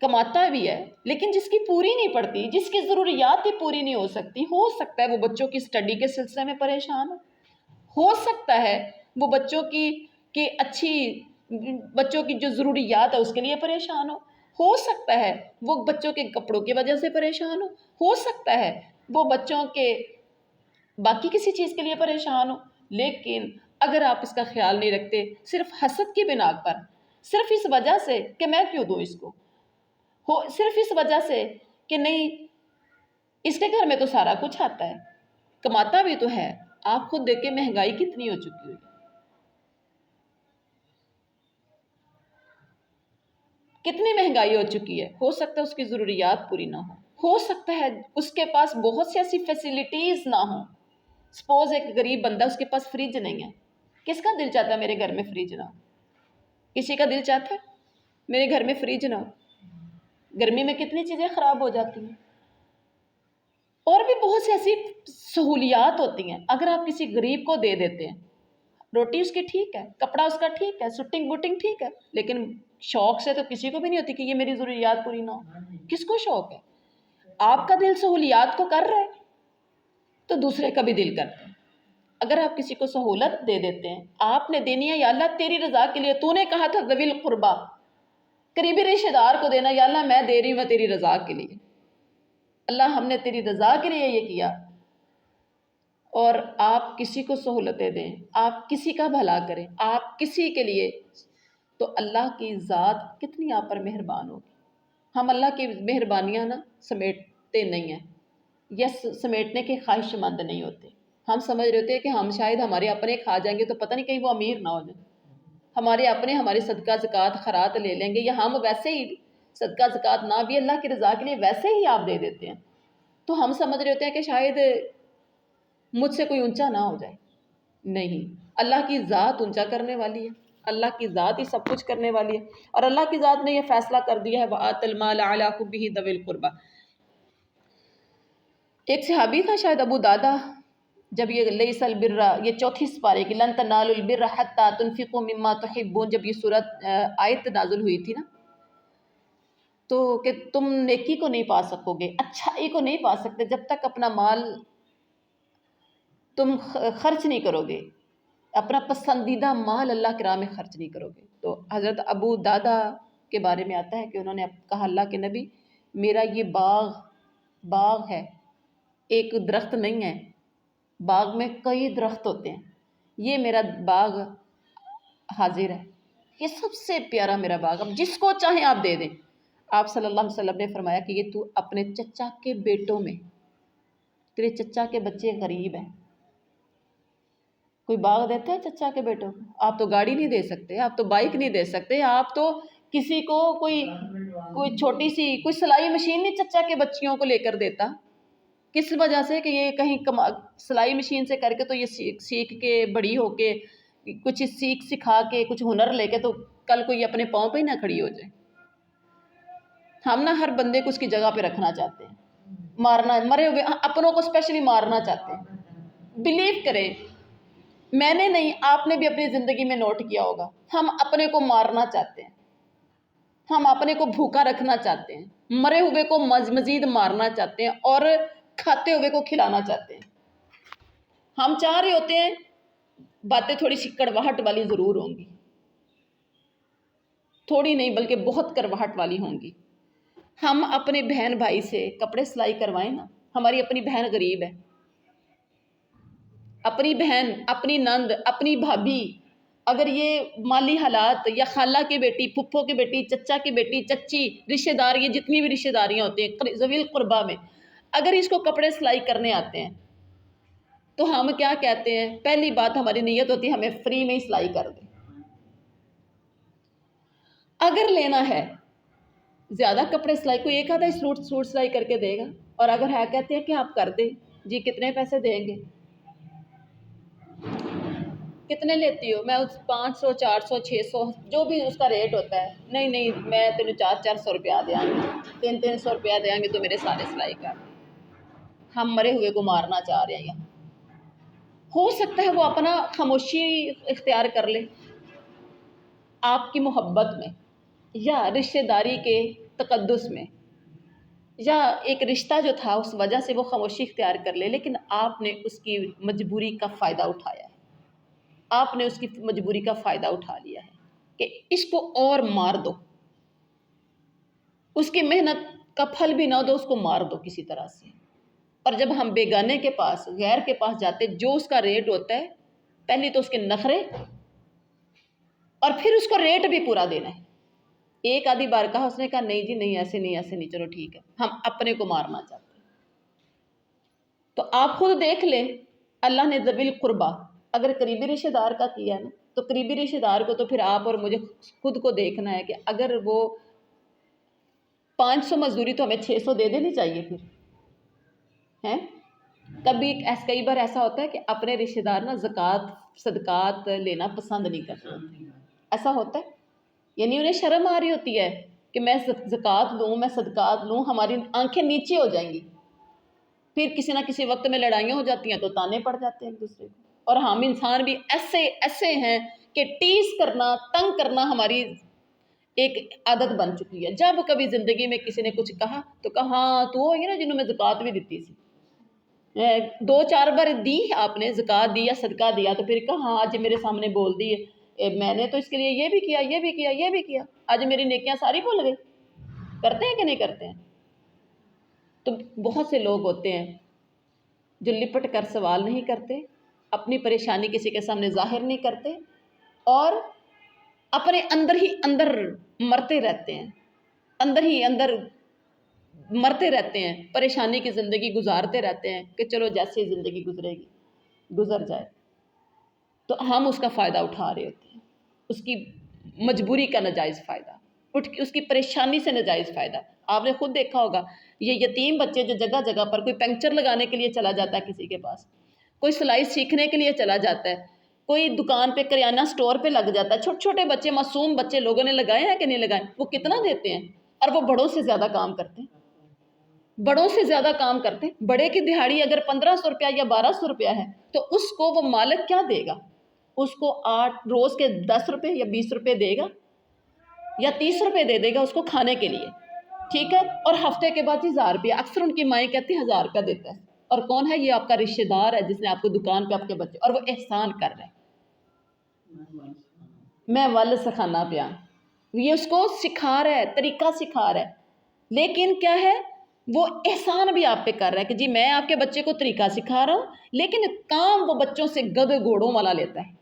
کماتا بھی ہے لیکن جس کی پوری نہیں پڑتی، جس کی ضروریات ہی پوری نہیں ہو سکتا ہے وہ بچوں کی اسٹڈی کے سلسلے میں پریشان ہو سکتا ہے وہ بچوں کی کہ اچھی بچوں کی جو ضروریات ہے اس کے لیے پریشان ہو سکتا ہے وہ بچوں کے کپڑوں کی وجہ سے پریشان ہو سکتا ہے وہ بچوں کے باقی کسی چیز کے لیے پریشان لیکن اگر آپ اس کا خیال نہیں رکھتے، صرف حسد کی بنا پر، صرف اس وجہ سے کہ میں کیوں دوں اس کو، صرف اس وجہ سے کہ نہیں اس کے گھر میں تو سارا کچھ آتا ہے، کماتا بھی تو ہے، آپ خود دیکھیں مہنگائی کتنی ہو چکی ہوئی، کتنی مہنگائی ہو چکی ہے، ہو سکتا ہے اس کی ضروریات پوری نہ ہو سکتا ہے اس کے پاس بہت سی ایسی فیسلٹیز نہ ہوں، سپوز ایک غریب بندہ اس کے پاس فریج نہیں ہے، کس کا دل چاہتا ہے میرے گھر میں فریج نہ ہو؟ کسی کا دل چاہتا ہے میرے گھر میں فریج نہ ہو؟ گرمی میں کتنی چیزیں خراب ہو جاتی ہیں، اور بھی بہت سی ایسی سہولیات ہوتی ہیں، اگر آپ کسی غریب کو دے دیتے ہیں، روٹی اس کی ٹھیک ہے، کپڑا اس کا ٹھیک ہے، سٹنگ بوٹنگ ٹھیک ہے، لیکن شوق سے تو کسی کو بھی نہیں ہوتی کہ یہ میری ضروریات پوری نہ ہو، کس کو شوق ہے؟ آپ کا دل سہولیات کو کر رہا ہے تو دوسرے کا بھی دل کرتا ہے، اگر آپ کسی کو سہولت دے دیتے ہیں، آپ نے دینی ہے یا اللہ تیری رضا کے لیے، تو نے کہا تھا ذوی القربا، قریبی رشتہ دار کو دینا، یا اللہ میں دے رہی ہوں تیری رضا کے لیے، اللہ ہم نے تیری رضا کے لیے یہ کیا، اور آپ کسی کو سہولتیں دیں، آپ کسی کا بھلا کریں، آپ کسی کے لیے، تو اللہ کی ذات کتنی آپ پر مہربان ہوگی۔ ہم اللہ کی مہربانیاں نا سمیٹتے نہیں ہیں یا سمیٹنے کے خواہش مند نہیں ہوتے، ہم سمجھ رہے ہوتے ہیں کہ ہم شاید ہمارے اپنے کھا جائیں گے تو پتہ نہیں کہیں وہ امیر نہ ہو جائیں، ہمارے اپنے ہمارے صدقہ زکوٰۃ خیرات لے لیں گے، یا ہم ویسے ہی صدقہ زکوٰۃ نہ بھی اللہ کی رضا کے لیے ویسے ہی آپ دے دیتے ہیں، تو ہم سمجھ رہے ہوتے ہیں کہ شاید مجھ سے کوئی اونچا نہ ہو جائے، نہیں، اللہ کی ذات اونچا کرنے والی ہے، اللہ کی ذات ہی سب کچھ کرنے والی ہے، اور اللہ کی ذات نے یہ فیصلہ کر دیا ہے وَآتَ الْمَالَ عَلَىٰ حُبِّهِ ذَوِي الْقُرْبَىٰ۔ ایک صحابی تھا شاید ابو دادا، جب یہ لیس البر، یہ چوتھی سپارے کی لن تنالوا البر حتى تنفقوا مما تحبون، جب یہ سورت آیت نازل ہوئی تھی نا، تو کہ تم نیکی کو نہیں پا سکو گے، اچھائی کو نہیں پا سکتے جب تک اپنا مال تم خرچ نہیں کرو گے، اپنا پسندیدہ مال اللہ کی راہ میں خرچ نہیں کرو گے۔ تو حضرت ابو دادا کے بارے میں آتا ہے کہ انہوں نے کہا اللہ کے نبی میرا یہ باغ ہے، ایک درخت نہیں ہے، باغ میں کئی درخت ہوتے ہیں، یہ میرا باغ حاضر ہے، یہ سب سے پیارا میرا باغ، اب جس کو چاہیں آپ دے دیں۔ آپ صلی اللہ علیہ وسلم نے فرمایا کہ یہ تو اپنے چچا کے بیٹوں میں، تیرے چچا کے بچے غریب ہیں، کوئی باغ دیتا ہے چچا کے بیٹوں کو؟ آپ تو گاڑی نہیں دے سکتے، آپ تو بائک نہیں دے سکتے، آپ تو کسی کو کوئی چھوٹی سی کوئی سلائی مشین نہیں چچا کے بچیوں کو لے کر دیتا، کس وجہ سے کہ یہ کہیں سلائی مشین سے کر کے تو یہ سیکھ کے بڑی ہو کے کچھ سکھا کے کچھ ہنر لے کے تو کل کو یہ اپنے پاؤں پہ ہی نہ کھڑی ہو جائے۔ ہم نہ ہر بندے کو اس کی جگہ پہ رکھنا چاہتے ہیں، مارنا، مرے ہوئے اپنوں کو اسپیشلی مارنا چاہتے ہیں۔ بلیو کریں، میں نے نہیں، آپ نے بھی اپنی زندگی میں نوٹ کیا ہوگا، ہم اپنے کو مارنا چاہتے ہیں، ہم اپنے کو بھوکا رکھنا چاہتے ہیں، مرے ہوئے کو مزید مارنا چاہتے ہیں، اور کھاتے ہوئے کو کھلانا چاہتے ہیں۔ ہم چاہ رہے ہوتے ہیں باتیں تھوڑی سی کڑواہٹ والی ضرور ہوں گی، تھوڑی نہیں بلکہ بہت کڑواہٹ والی ہوں گی۔ ہم اپنے بہن بھائی سے کپڑے سلائی کروائیں نا، ہماری اپنی بہن غریب ہے، اپنی بہن، اپنی نند، اپنی بھابھی، اگر یہ مالی حالات، یا خالہ کی بیٹی، پھپھو کی بیٹی، چچا کی بیٹی، چچی، رشتہ دار، یہ جتنی بھی رشتہ داریاں ہوتی ہیں ذوی القربا میں، اگر اس کو کپڑے سلائی کرنے آتے ہیں تو ہم کیا کہتے ہیں؟ پہلی بات ہماری نیت ہوتی ہے ہمیں فری میں ہی سلائی کر دیں۔ اگر لینا ہے زیادہ کپڑے سلائی، کوئی ایک آدھا سوٹ سلائی کر کے دے گا، اور اگر ہے کہتے ہیں کہ آپ کر دیں جی، کتنے پیسے دیں گے؟ کتنے لیتی ہو؟ میں 500 400 600 جو بھی اس کا ریٹ ہوتا ہے، نہیں میں تینوں 400 روپیہ دیں گے، 300 روپیہ دیں گے تو میرے سارے سلائی کر۔ ہم مرے ہوئے کو مارنا چاہ رہے ہیں یہاں۔ ہو سکتا ہے وہ اپنا خاموشی اختیار کر لے آپ کی محبت میں، یا رشتہ داری کے تقدس میں، یا ایک رشتہ جو تھا اس وجہ سے وہ خاموشی اختیار کر لے، لیکن آپ نے اس کی مجبوری کا فائدہ اٹھایا ہے، آپ نے اس کی مجبوری کا فائدہ اٹھا لیا ہے کہ اس کو اور مار دو، اس کی محنت کا پھل بھی نہ دو، اس کو مار دو کسی طرح سے۔ اور جب ہم بیگانے کے پاس، غیر کے پاس جاتے، جو اس کا ریٹ ہوتا ہے، پہلی تو اس کے نخرے، اور پھر اس کو ریٹ بھی پورا دینا ہے۔ ایک آدھی بار کہا، اس نے کہا نہیں جی نہیں، ایسے نہیں، ایسے نہیں، چلو ٹھیک ہے، ہم اپنے کو مارنا چاہتے ہیں۔ تو آپ خود دیکھ لیں، اللہ نے ذوی القربیٰ اگر قریبی رشتہ دار کا کیا ہے نا، تو قریبی رشتہ دار کو تو پھر آپ اور مجھے خود کو دیکھنا ہے کہ اگر وہ 500 مزدوری تو ہمیں 600 دے دینی چاہیے پھر ہیں۔ کئی بار ایسا ہوتا ہے کہ اپنے رشتہ دار نا زکوٰۃ صدقات لینا پسند نہیں کرتے، ایسا ہوتا ہے، یعنی انہیں شرم آ رہی ہوتی ہے کہ میں زکوٰۃ لوں، میں صدقات لوں، ہماری آنکھیں نیچے ہو جائیں گی، پھر کسی نہ کسی وقت میں لڑائیاں ہو جاتی ہیں تو تانے پڑ جاتے ہیں ایک دوسرے کو۔ اور ہم انسان بھی ایسے ہیں کہ ٹیز کرنا، تنگ کرنا ہماری ایک عادت بن چکی ہے۔ جب کبھی زندگی میں کسی نے کچھ کہا تو کہا ہاں تو وہ نا جنہوں میں زکوٰۃ بھی دیتی تھی، 2-4 بار دی آپ نے زکوٰۃ دی یا صدقہ دیا، تو پھر کہا ہاں آج میرے سامنے بول دی ہے، میں نے تو اس کے لیے یہ بھی کیا، یہ بھی کیا، یہ بھی کیا، آج میری نیکیاں ساری بھول گئی۔ کرتے ہیں کہ نہیں کرتے ہیں؟ تو بہت سے لوگ ہوتے ہیں جو لپٹ کر سوال نہیں کرتے، اپنی پریشانی کسی کے سامنے ظاہر نہیں کرتے، اور اپنے اندر ہی اندر مرتے رہتے ہیں، اندر ہی اندر مرتے رہتے ہیں، پریشانی کی زندگی گزارتے رہتے ہیں کہ چلو جیسے زندگی گزرے گی گزر جائے۔ تو ہم اس کا فائدہ اٹھا رہے ہوتے ہیں، اس کی مجبوری کا ناجائز فائدہ، اس کی پریشانی سے ناجائز فائدہ۔ آپ نے خود دیکھا ہوگا یہ یتیم بچے جو جگہ جگہ پر، کوئی پنکچر لگانے کے لیے چلا جاتا ہے کسی کے پاس، کوئی سلائی سیکھنے کے لیے چلا جاتا ہے، کوئی دکان پہ کریانہ سٹور پہ لگ جاتا ہے، چھوٹے چھوٹے بچے، معصوم بچے، لوگوں نے لگائے ہیں کہ نہیں لگائے، وہ کتنا دیتے ہیں، اور وہ بڑوں سے زیادہ کام کرتے ہیں، بڑوں سے زیادہ کام کرتے ہیں۔ بڑے کی دہاڑی اگر 1500 روپیہ یا 1200 روپیہ ہے تو اس کو وہ مالک کیا دے گا؟ اس کو 8 روز کے 10 روپے یا 20 روپے دے گا، یا 30 روپے دے دے گا اس کو کھانے کے لیے، ٹھیک ہے، اور ہفتے کے بعد 1000 روپیہ، اکثر ان کی مائیں کہتی ہیں 1000 روپیہ دیتا ہے، اور کون ہے یہ؟ آپ کا رشتہ دار ہے جس نے آپ کو دکان پہ آپ کے بچے، اور وہ احسان کر رہا ہے، میں ول سکھانا پیا، یہ اس کو سکھا رہا ہے، طریقہ سکھا رہا ہے، لیکن کیا ہے، وہ احسان بھی آپ پہ کر رہا ہے کہ جی میں آپ کے بچے کو طریقہ سکھا رہا ہوں، لیکن کام وہ بچوں سے گدھے گھوڑوں والا لیتا ہے۔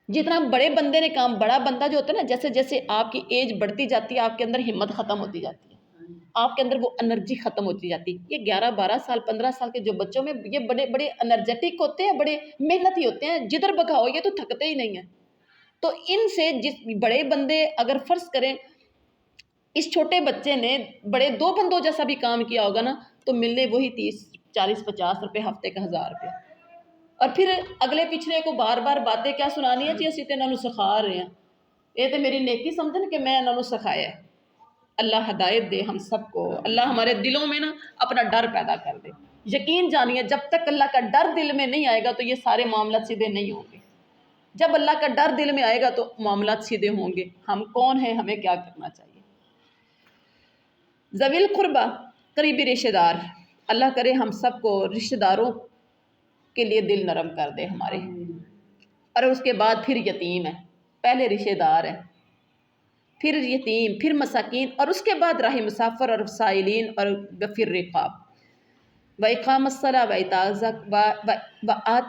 جتنا بڑے بندے نے کام، بڑا بندہ جو ہوتا ہے نا، جیسے جیسے آپ کی ایج بڑھتی جاتی ہے آپ کے اندر ہمت ختم ہوتی جاتی ہے، آپ کے اندر وہ انرجی ختم ہوتی جاتی ہے۔ یہ 11-12 سال 15 سال کے جو بچوں میں، یہ بڑے بڑے انرجیٹک ہوتے ہیں، بڑے محنتی ہوتے ہیں، جدھر بگاؤ یہ تو تھکتے ہی نہیں ہیں۔ تو ان سے جس بڑے بندے اگر فرض کریں اس چھوٹے بچے نے بڑے 2 بندوں جیسا بھی کام کیا ہوگا نا، تو ملنے وہی 30-40-50 روپے، ہفتے کا 1000 روپے، اور پھر اگلے پچھلے کو بار بار باتیں کیا سنانی ہے جی اسی تے انہوں نے سکھا رہے ہیں، یہ تو میری نیکی سمجھن کہ میں انہوں نے سکھایا ہے۔ اللہ ہدایت دے ہم سب کو، اللہ ہمارے دلوں میں نا اپنا ڈر پیدا کر دے۔ یقین جانیے جب تک اللہ کا ڈر دل میں نہیں آئے گا تو یہ سارے معاملات سیدھے نہیں ہوں گے۔ جب اللہ کا ڈر دل میں آئے گا تو معاملات سیدھے ہوں گے۔ ہم کون ہیں، ہمیں کیا کرنا چاہیے؟ ذوی القربیٰ، قریبی رشتہ دار، اللہ کرے ہم سب کو رشتہ داروں کے لیے دل نرم کر دے ہمارے۔ اور اس کے بعد پھر یتیم ہے، پہلے رشتہ دار ہے، پھر یتیم، پھر مساکین، اور اس کے بعد راہ مسافر اور سائلین، اور پھر رقاب، وَإِقَامَ الصَّلَاةِ وَآتَى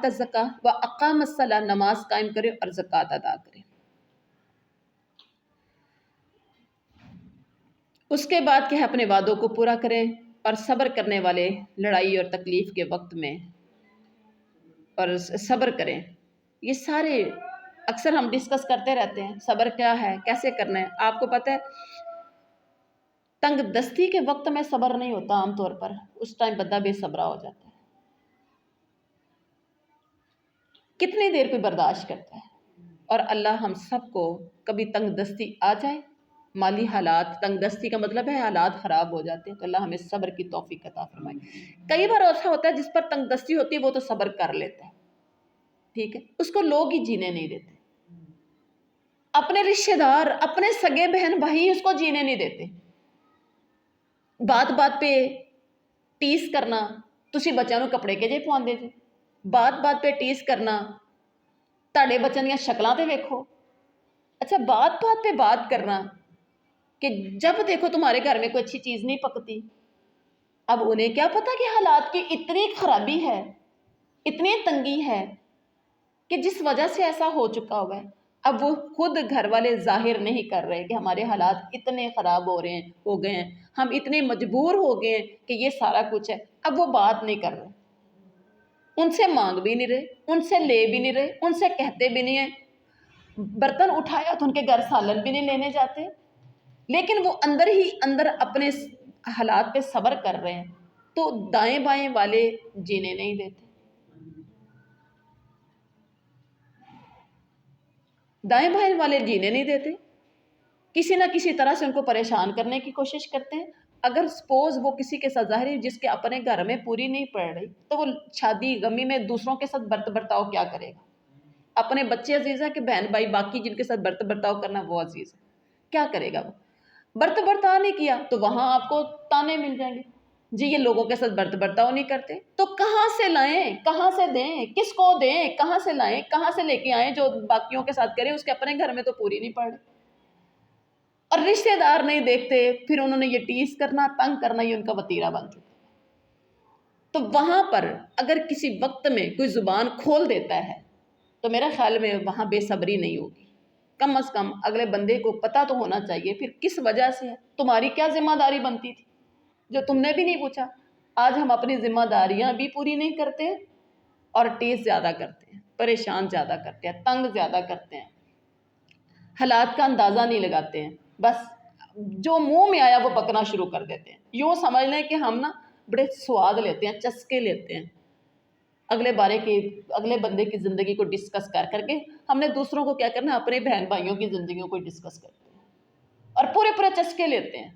الزَّكَاةَ، وَأَقَامَ الصَّلَاةَ، نماز قائم کرے اور زکوٰۃ ادا کرے۔ اس کے بعد کہ اپنے وعدوں کو پورا کریں اور صبر کرنے والے لڑائی اور تکلیف کے وقت میں اور صبر کریں۔ یہ سارے اکثر ہم ڈسکس کرتے رہتے ہیں، صبر کیا ہے، کیسے کرنا ہے۔ آپ کو پتہ ہے تنگ دستی کے وقت میں صبر نہیں ہوتا، عام طور پر اس ٹائم بندہ بے صبرا ہو جاتا ہے۔ کتنی دیر کوئی برداشت کرتا ہے؟ اور اللہ ہم سب کو کبھی تنگ دستی آ جائے، مالی حالات، تنگ دستی کا مطلب ہے حالات خراب ہو جاتے ہیں، تو اللہ ہمیں صبر کی توفیق عطا فرمائے۔ کئی بار ایسا ہوتا ہے جس پر تنگ دستی ہوتی ہے وہ تو صبر کر لیتا ہے، ٹھیک ہے، اس کو لوگ ہی جینے نہیں دیتے، اپنے رشتے دار، اپنے سگے بہن بھائی اس کو جینے نہیں دیتے. بات بات پہ ٹیس کرنا, تسی بچوں ਨੂੰ کپڑے کے ਜੇ ਪਵਾਉਂਦੇ ਜੀ. بات بات پہ ٹیس کرنا, تاڑے بچوں دیاں شکلاں تے ویکھو. اچھا بات بات پہ بات کرنا کہ جب دیکھو تمہارے گھر میں کوئی اچھی چیز نہیں پکتی. اب انہیں کیا پتا کہ حالات کی اتنی خرابی ہے, اتنی تنگی ہے کہ جس وجہ سے ایسا ہو چکا ہوا ہے. اب وہ خود گھر والے ظاہر نہیں کر رہے کہ ہمارے حالات اتنے خراب ہو گئے ہیں, ہم اتنے مجبور ہو گئے ہیں کہ یہ سارا کچھ ہے. اب وہ بات نہیں کر رہے, ان سے مانگ بھی نہیں رہے, ان سے لے بھی نہیں رہے, ان سے کہتے بھی نہیں ہیں. برتن اٹھایا تو ان کے گھر سالن بھی نہیں لینے جاتے, لیکن وہ اندر ہی اندر اپنے حالات پہ صبر کر رہے ہیں. تو دائیں بائیں والے جینے نہیں دیتے, دائیں بائیں والے جینے نہیں دیتے, کسی نہ کسی طرح سے ان کو پریشان کرنے کی کوشش کرتے ہیں. اگر سپوز وہ کسی کے ساتھ ظاہر جس کے اپنے گھر میں پوری نہیں پڑ رہی, تو وہ شادی غمی میں دوسروں کے ساتھ برتاؤ کیا کرے گا؟ اپنے بچے عزیز ہے کہ بہن بھائی باقی جن کے ساتھ برتاؤ کرنا وہ عزیز ہے, کیا کرے گا؟ وہ برتاؤ نہیں کیا تو وہاں آپ کو تانے مل جائیں گے, جی یہ لوگوں کے ساتھ برتاؤ نہیں کرتے. تو کہاں سے لائیں, کہاں سے دیں, کس کو دیں, کہاں سے لائیں, کہاں سے لے کے آئیں جو باقیوں کے ساتھ کریں, اس کے اپنے گھر میں تو پوری نہیں پڑ رہی. اور رشتے دار نہیں دیکھتے, پھر انہوں نے یہ ٹیس کرنا, تنگ کرنا, یہ ان کا وتیرہ بن چکا. تو وہاں پر اگر کسی وقت میں کوئی زبان کھول دیتا ہے تو میرا خیال میں وہاں بے صبری نہیں ہوگی. کم از کم اگلے بندے کو پتہ تو ہونا چاہیے پھر کس وجہ سے ہے, تمہاری کیا ذمہ داری بنتی تھی جو تم نے بھی نہیں پوچھا. آج ہم اپنی ذمہ داریاں بھی پوری نہیں کرتے اور ٹیس زیادہ کرتے ہیں, پریشان زیادہ کرتے ہیں, تنگ زیادہ کرتے ہیں, حالات کا اندازہ نہیں لگاتے ہیں. بس جو منہ میں آیا وہ بکنا شروع کر دیتے ہیں. یوں سمجھ لیں کہ ہم نا بڑے سواد لیتے ہیں, چسکے لیتے ہیں اگلے بندے کی زندگی کو ڈسکس کر کے. ہم نے دوسروں کو کیا کرنا, اپنے بہن بھائیوں کی زندگیوں کو ڈسکس کرتے ہیں اور پورے چسکے لیتے ہیں.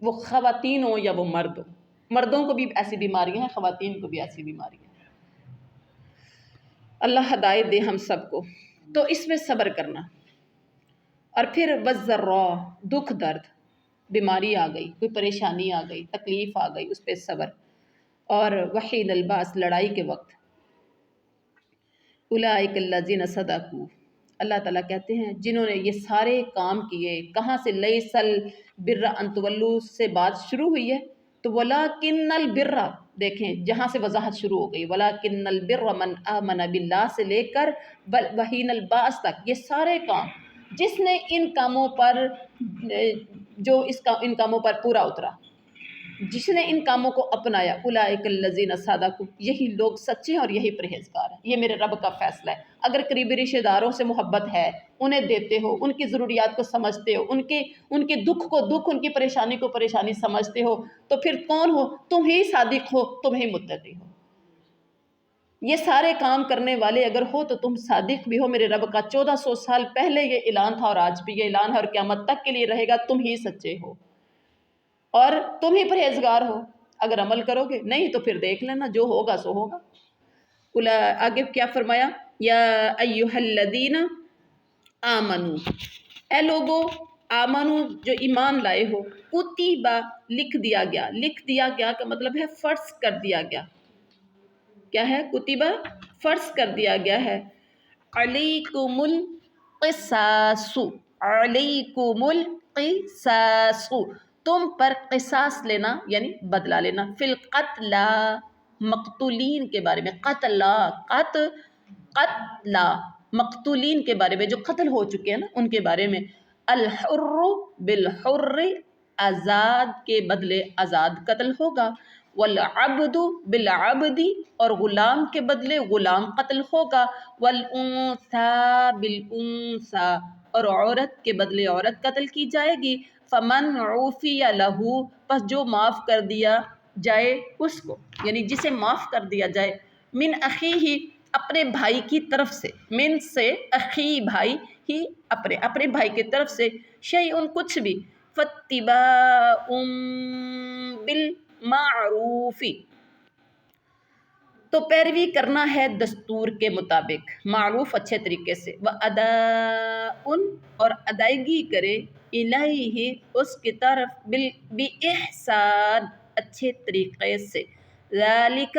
وہ خواتین ہوں یا وہ مرد ہوں, مردوں کو بھی ایسی بیماریاں ہیں, خواتین کو بھی ایسی بیماریاں ہیں. اللہ ہدایت دے ہم سب کو. تو اس میں صبر کرنا. اور پھر وَالضَّرَّاء, دکھ درد, بیماری آ گئی, کوئی پریشانی آ گئی, تکلیف آ گئی, اس پہ صبر. اور وحین الباس, لڑائی کے وقت. اولئک الذین صدقوا, اللہ تعالیٰ کہتے ہیں جنہوں نے یہ سارے کام کیے. کہاں سے لیس البر ان تولوا سے بات شروع ہوئی ہے, تو ولکن البر, دیکھیں جہاں سے وضاحت شروع ہو گئی, ولکن البر من آمن باللہ سے لے کر وحین الباس تک, یہ سارے کام جس نے ان کاموں پر ان کاموں پر پورا اترا, جس نے ان کاموں کو اپنایا, اولئک الذین صدقوا, یہی لوگ سچے ہیں اور یہی پرہیزگار ہیں. یہ میرے رب کا فیصلہ ہے. اگر قریبی رشتہ داروں سے محبت ہے, انہیں دیتے ہو, ان کی ضروریات کو سمجھتے ہو, ان کے دکھ کو دکھ, ان کی پریشانی کو پریشانی سمجھتے ہو, تو پھر کون ہو, تم ہی صادق ہو, تم ہی متقی ہو. یہ سارے کام کرنے والے اگر ہو تو تم صادق بھی ہو. میرے رب کا 1400 سال پہلے یہ اعلان تھا اور آج بھی یہ اعلان ہے اور قیامت تک کے لیے رہے گا, تم ہی سچے ہو اور تم ہی پرہیزگار ہو. اگر عمل کرو گے, نہیں تو پھر دیکھ لینا, جو ہوگا سو ہوگا. آگے کیا فرمایا, یا ایھا الذین آمنو, اے لوگو آمنو جو ایمان لائے ہو, کتبا لکھ دیا گیا, لکھ دیا گیا کا مطلب ہے فرض کر دیا گیا. کیا ہے؟ کتبہ فرض کر دیا گیا ہے. علیکم القصاص, علیکم القصاص, تم پر قصاص لینا یعنی بدلہ لینا. فی القتل, مقتولین کے بارے میں, قتل مقتولین کے بارے میں جو قتل ہو چکے ہیں نا ان کے بارے میں. الحر بالحر, آزاد کے بدلے آزاد قتل ہوگا. والعبد بالعبد, اور غلام کے بدلے غلام قتل ہوگا. والانثى بالانثى, اور عورت کے بدلے عورت قتل کی جائے گی. فمن عفی لہ, پس جو معاف کر دیا جائے اس کو, یعنی جسے معاف کر دیا جائے, من اخیہ, اپنے بھائی کی طرف سے, من سے اخی بھائی ہی, اپنے بھائی کی طرف سے, شیئن کچھ بھی, فاتباع بالمعروف, تو پیروی کرنا ہے دستور کے مطابق، معروف اچھے طریقے سے، وَأَدَاءٌ اور ادائیگی کرے، الیہ اس کی طرف، بِإِحْسَان اچھے طریقے سے، ذَلِکَ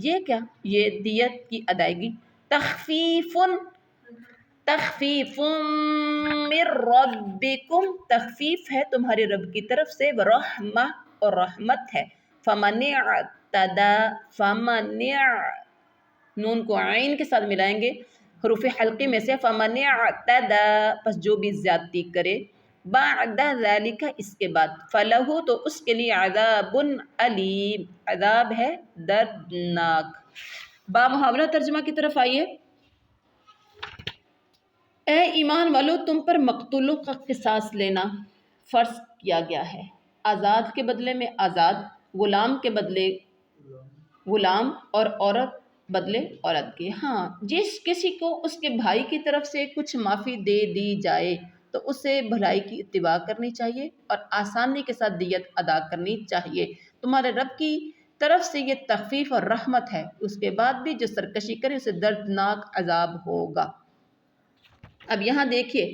یہ کیا، یہ دیت کی ادائیگی، تخفیف من ربکم تخفیف ہے تمہارے رب کی طرف سے، ورحمہ اور رحمت ہے، فمن نون کو عین کے ساتھ ملائیں گے حروف حلقی میں سے، فمن اعتدی پس جو بھی زیادتی کرے، بعد ذالک اس کے بعد، فلہ تو اس کے لیے عذاب علیم عذاب ہے دردناک۔ با محاورہ ترجمہ کی طرف آئیے۔ اے ایمان والو، تم پر مقتولوں کا قصاص لینا فرض کیا گیا ہے، آزاد کے بدلے میں آزاد، غلام کے بدلے غلام، اور عورت بدلے عورت کے۔ ہاں، جس کسی کو اس کے بھائی کی طرف سے کچھ معافی دے دی جائے تو اسے بھلائی کی اتباع کرنی چاہیے اور آسانی کے ساتھ دیت ادا کرنی چاہیے، تمہارے رب کی طرف سے یہ تخفیف اور رحمت ہے، اس کے بعد بھی جو سرکشی کرے اسے دردناک عذاب ہوگا۔ اب یہاں دیکھیے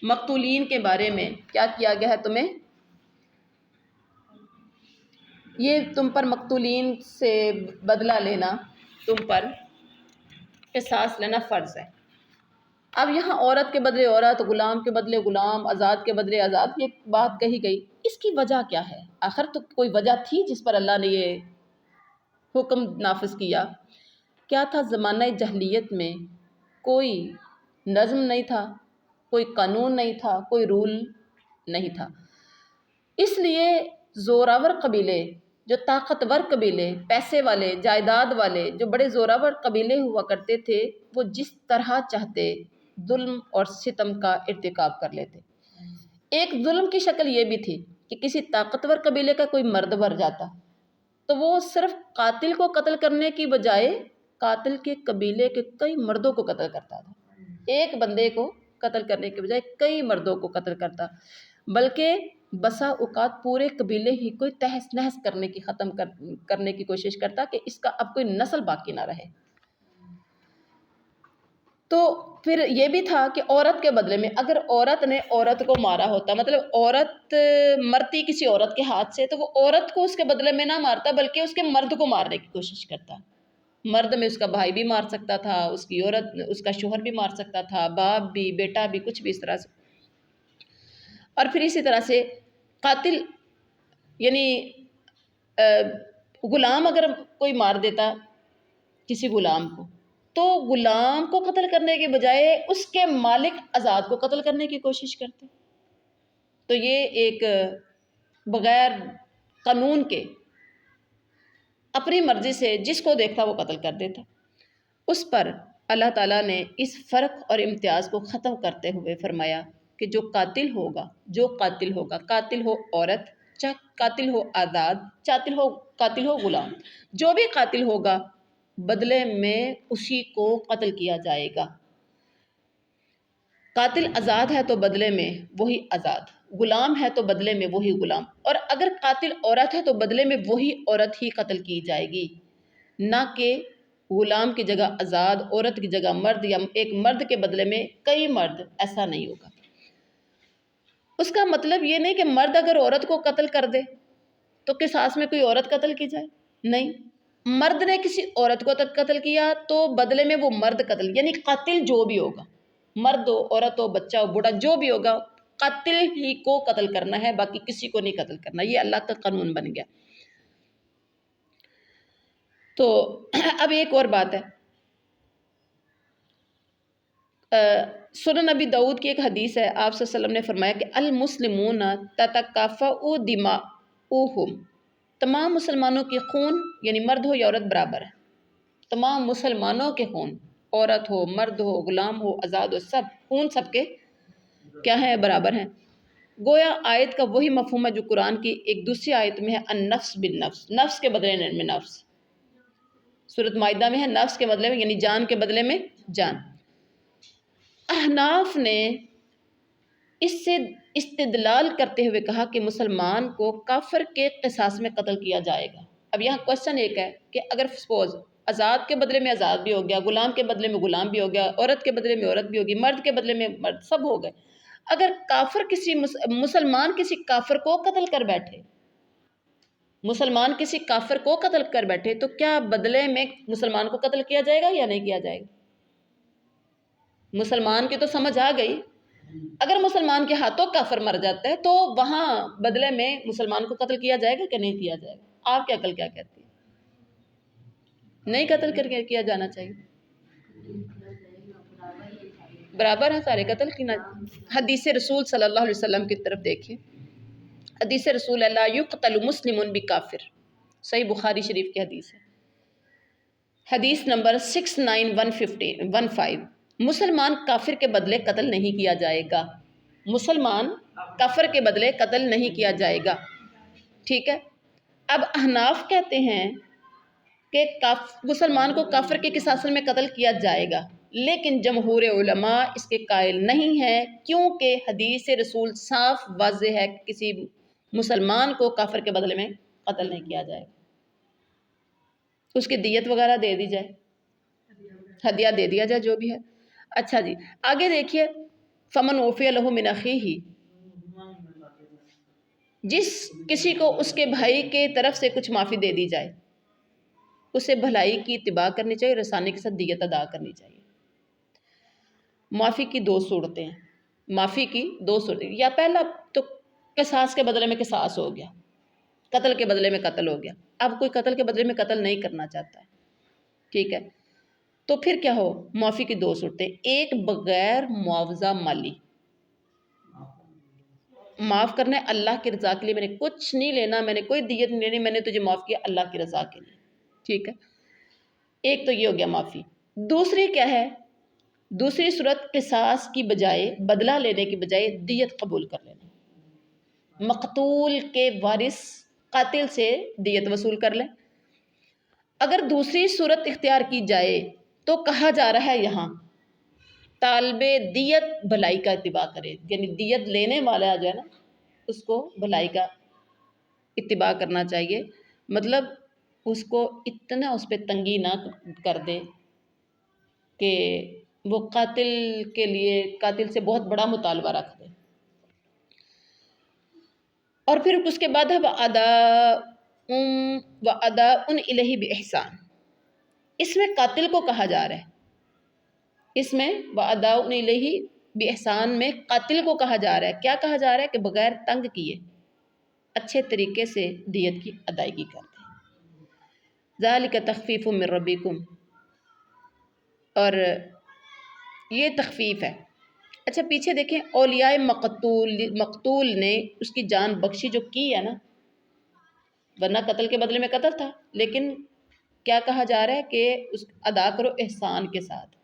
مقتولین کے بارے میں کیا کیا گیا ہے تمہیں، یہ تم پر مقتولین سے بدلہ لینا، تم پر قصاص لینا فرض ہے۔ اب یہاں عورت کے بدلے عورت، غلام کے بدلے غلام، آزاد کے بدلے آزاد، یہ بات کہی گئی، اس کی وجہ کیا ہے؟ آخر تو کوئی وجہ تھی جس پر اللہ نے یہ حکم نافذ کیا۔ کیا تھا؟ زمانہ جاہلیت میں کوئی نظم نہیں تھا، کوئی قانون نہیں تھا، کوئی رول نہیں تھا، اس لیے زوراور قبیلے، جو طاقتور قبیلے، پیسے والے، جائیداد والے، جو بڑے زوراور قبیلے ہوا کرتے تھے، وہ جس طرح چاہتے ظلم اور ستم کا ارتکاب کر لیتے۔ ایک ظلم کی شکل یہ بھی تھی کہ کسی طاقتور قبیلے کا کوئی مرد مر جاتا تو وہ صرف قاتل کو قتل کرنے کی بجائے قاتل کے قبیلے کے کئی مردوں کو قتل کرتا تھا، ایک بندے کو قتل کرنے کے بجائے کئی مردوں کو قتل کرتا، بلکہ بسا اوقات پورے قبیلے ہی کو تہس نہس کرنے کی کرنے کی کوشش کرتا کہ اس کا اب کوئی نسل باقی نہ رہے۔ تو پھر یہ بھی تھا کہ عورت کے بدلے میں اگر عورت نے عورت کو مارا ہوتا، مطلب عورت مرتی کسی عورت کے ہاتھ سے، تو وہ عورت کو اس کے بدلے میں نہ مارتا بلکہ اس کے مرد کو مارنے کی کوشش کرتا۔ مرد میں اس کا بھائی بھی مار سکتا تھا، اس کی عورت اس کا شوہر بھی مار سکتا تھا، باپ بھی، بیٹا بھی، کچھ بھی اس طرح سے۔ اور پھر اسی طرح سے قاتل یعنی غلام اگر کوئی مار دیتا کسی غلام کو تو غلام کو قتل کرنے کے بجائے اس کے مالک آزاد کو قتل کرنے کی کوشش کرتے۔ تو یہ ایک بغیر قانون کے اپنی مرضی سے جس کو دیکھتا وہ قتل کر دیتا۔ اس پر اللہ تعالیٰ نے اس فرق اور امتیاز کو ختم کرتے ہوئے فرمایا کہ جو قاتل ہوگا، قاتل ہو عورت، چاہے قاتل ہو آزاد، قاتل ہو غلام، جو بھی قاتل ہوگا بدلے میں اسی کو قتل کیا جائے گا۔ قاتل آزاد ہے تو بدلے میں وہی آزاد، غلام ہے تو بدلے میں وہی غلام، اور اگر قاتل عورت ہے تو بدلے میں وہی عورت ہی قتل کی جائے گی، نہ کہ غلام کی جگہ آزاد، عورت کی جگہ مرد، یا ایک مرد کے بدلے میں کئی مرد، ایسا نہیں ہوگا۔ اس کا مطلب یہ نہیں کہ مرد اگر عورت کو قتل کر دے تو قصاص میں کوئی عورت قتل کی جائے، نہیں، مرد نے کسی عورت کو قتل کیا تو بدلے میں وہ مرد قتل، یعنی قاتل جو بھی ہوگا، مرد ہو، عورت ہو، بچہ ہو، بوڑھا، جو بھی ہوگا، قاتل ہی کو قتل کرنا ہے، باقی کسی کو نہیں قتل کرنا، یہ اللہ کا قانون بن گیا۔ تو اب ایک اور بات ہے، سنن نبی داؤد کی ایک حدیث ہے، آپ صلی اللہ علیہ وسلم نے فرمایا کہ المسلمون تتکافؤ دماؤہم، تمام مسلمانوں کی خون، یعنی مرد ہو یا عورت، برابر ہے، تمام مسلمانوں کے خون، عورت ہو، مرد ہو، غلام ہو، آزاد ہو، سب خون سب کے کیا ہیں؟ برابر ہیں۔ گویا آیت کا وہی مفہوم ہے جو قرآن کی ایک دوسری آیت میں ہے، النفس بالنفس، نفس کے بدلے میں نفس، سورۃ مائدہ میں ہے، نفس کے بدلے میں، یعنی جان کے بدلے میں جان۔ احناف نے اس سے استدلال کرتے ہوئے کہا کہ مسلمان کو کافر کے قصاص میں قتل کیا جائے گا۔ اب یہاں کوشچن ایک ہے کہ اگر سپوز آزاد کے بدلے میں آزاد بھی ہو گیا، غلام کے بدلے میں غلام بھی ہو گیا، عورت کے بدلے میں عورت بھی ہوگی، مرد کے بدلے میں مرد، سب ہو گئے۔ اگر کافر کسی مسلمان کسی کافر کو قتل کر بیٹھے، مسلمان کسی کافر کو قتل کر بیٹھے، تو کیا بدلے میں مسلمان کو قتل کیا جائے گا یا نہیں کیا جائے گا؟ مسلمان کی تو سمجھ آ گئی۔ اگر مسلمان کے ہاتھوں کافر مر جاتا ہے تو وہاں بدلے میں مسلمان کو قتل کیا جائے گا کہ نہیں کیا جائے گا؟ آپ کی عقل کیا کہتی ہے؟ نہیں قتل کر کے کیا جانا چاہیے، برابر ہے سارے قتل کی۔ حدیث رسول صلی اللہ علیہ وسلم کی طرف دیکھیں، حدیث رسول اللہ یقتل مسلم بکافر، صحیح بخاری شریف کی حدیث ہے، حدیث نمبر 69115، مسلمان کافر کے بدلے قتل نہیں کیا جائے گا، مسلمان کافر کے بدلے قتل نہیں کیا جائے گا، ٹھیک ہے۔ اب احناف کہتے ہیں کہ مسلمان کو کافر کے قصاص میں قتل کیا جائے گا، لیکن جمہور علماء اس کے قائل نہیں ہیں، کیونکہ حدیث رسول صاف واضح ہے کہ کسی مسلمان کو کافر کے بدلے میں قتل نہیں کیا جائے گا، اس کی دیت وغیرہ دے دی جائے، ہدیہ دے دیا جائے، جو بھی ہے۔ اچھا جی آگے دیکھیے، فمن عفی لہ من اخیہ، جس کسی کو اس کے بھائی کے طرف سے کچھ معافی دے دی جائے، اسے بھلائی کی اتباع کرنی چاہیے، رسانی کے ساتھ دیت ادا کرنی چاہیے۔ معافی کی دو صورتیں ہیں، معافی کی دو صورتیں، یا پہلا تو قصاص کے بدلے میں قصاص ہو گیا، قتل کے بدلے میں قتل ہو گیا، اب کوئی قتل کے بدلے میں قتل نہیں کرنا چاہتا ہے، ٹھیک ہے، تو پھر کیا ہو؟ معافی کی دو صورتیں، ایک بغیر معاوضہ مالی، معاف کرنا ہے اللہ کی رضا کے لیے، میں نے کچھ نہیں لینا، میں نے کوئی دیت نہیں لینی، میں نے تجھے معاف کیا اللہ کی رضا کے لیے، ٹھیک ہے، ایک تو یہ ہو گیا معافی۔ دوسری کیا ہے؟ دوسری صورت قصاص کی بجائے، بدلہ لینے کی بجائے دیت قبول کر لینا، مقتول کے وارث قاتل سے دیت وصول کر لیں۔ اگر دوسری صورت اختیار کی جائے تو کہا جا رہا ہے یہاں طالب دیت بھلائی کا اتباع کرے، یعنی دیت لینے والا جو ہے نا اس کو بھلائی کا اتباع کرنا چاہیے، مطلب اس کو اتنا اس پہ تنگی نہ کر دے کہ وہ قاتل کے لیے قاتل سے بہت بڑا مطالبہ رکھ دے۔ اور پھر اس کے بعد ہے وَأَدَاءٌ إِلَيْهِ بِإِحْسَان، اس میں قاتل کو کہا جا رہا ہے، اس میں وَأَدَاءٌ إِلَيْهِ بِإِحْسَان میں قاتل کو کہا جا رہا ہے، کیا کہا جا رہا ہے؟ کہ بغیر تنگ کیے اچھے طریقے سے دیت کی ادائیگی کر دیں، ذَلِكَ تَخْفِيفٌ مِّن رَبِّكُمْ، اور یہ تخفیف ہے۔ اچھا پیچھے دیکھیں، اولیاء مقتول نے اس کی جان بخشی جو کی ہے نا، ورنہ قتل کے بدلے میں قتل تھا، لیکن کیا کہا جا رہا ہے کہ اس ادا کرو احسان کے ساتھ،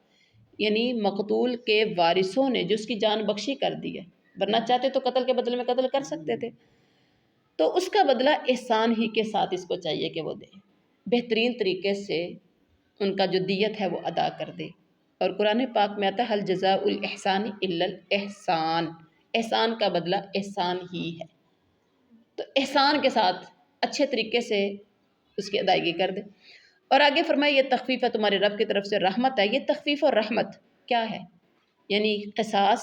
یعنی مقتول کے وارثوں نے جو اس کی جان بخشی کر دی ہے، ورنہ چاہتے تو قتل کے بدلے میں قتل کر سکتے تھے، تو اس کا بدلہ احسان ہی کے ساتھ اس کو چاہیے کہ وہ دے، بہترین طریقے سے ان کا جو دیت ہے وہ ادا کر دے۔ اور قرآن پاک میں آتا ہے حل جزاء الاحسان الا الاحسان، احسان کا بدلہ احسان ہی ہے، تو احسان کے ساتھ اچھے طریقے سے اس کی ادائیگی کر دے۔ اور آگے فرمائے یہ تخفیف ہے تمہارے رب کی طرف سے، رحمت ہے۔ یہ تخفیف اور رحمت کیا ہے؟ یعنی قصاص،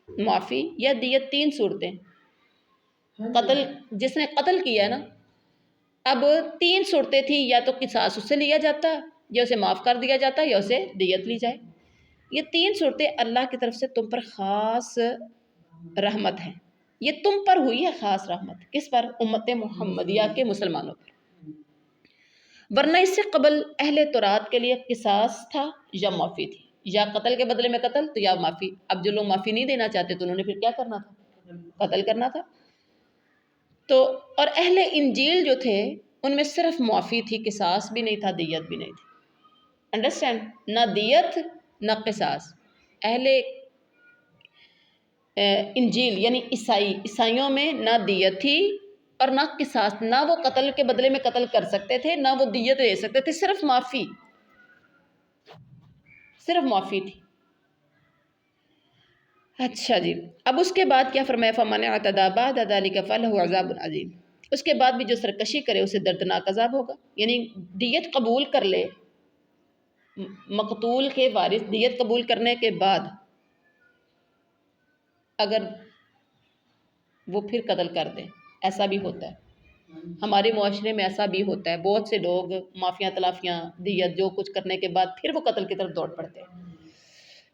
معافی یا دیت، تین صورتیں۔ قتل، جس نے قتل کیا ہے نا، اب تین صورتیں تھیں، یا تو قصاص اس سے لیا جاتا، یا اسے معاف کر دیا جاتا، یا اسے دیت لی جائے۔ یہ تین صورتیں اللہ کی طرف سے تم پر خاص رحمت ہیں، یہ تم پر ہوئی ہے خاص رحمت، کس پر؟ امت محمدیہ کے مسلمانوں پر، ورنہ اس سے قبل اہل تورات کے لیے قصاص تھا یا معافی تھی، یا قتل کے بدلے میں قتل تو یا معافی۔ اب جو لوگ معافی نہیں دینا چاہتے تو انہوں نے پھر کیا کرنا تھا؟ قتل کرنا تھا۔ تو اور اہل انجیل جو تھے ان میں صرف معافی تھی، قصاص بھی نہیں تھا، دیت بھی نہیں تھی، انڈرسٹینڈ؟ نہ دیت نہ قصاص۔ اہل انجیل یعنی عیسائیوں میں نہ دیت تھی اور نہ قصاص، نہ وہ قتل کے بدلے میں قتل کر سکتے تھے، نہ وہ دیت لے سکتے تھے، صرف معافی، صرف معافی تھی۔ اچھا جی اب اس کے بعد کیا فرمایا؟ فَمَنِ اعْتَدَىٰ بَعْدَ ذَلِكَ فَلَهُ عَذَابٌ عَظِيمٌ، اس کے بعد بھی جو سرکشی کرے اسے دردناک عذاب ہوگا، یعنی دیت قبول کر لے مقتول کے وارث دیت قبول کرنے کے بعد اگر وہ پھر قتل کر دیں، ایسا بھی ہوتا ہے ہمارے معاشرے میں، ایسا بھی ہوتا ہے، بہت سے لوگ معافیاں تلافیاں دیت جو کچھ کرنے کے بعد پھر وہ قتل کی طرف دوڑ پڑتے ہیں۔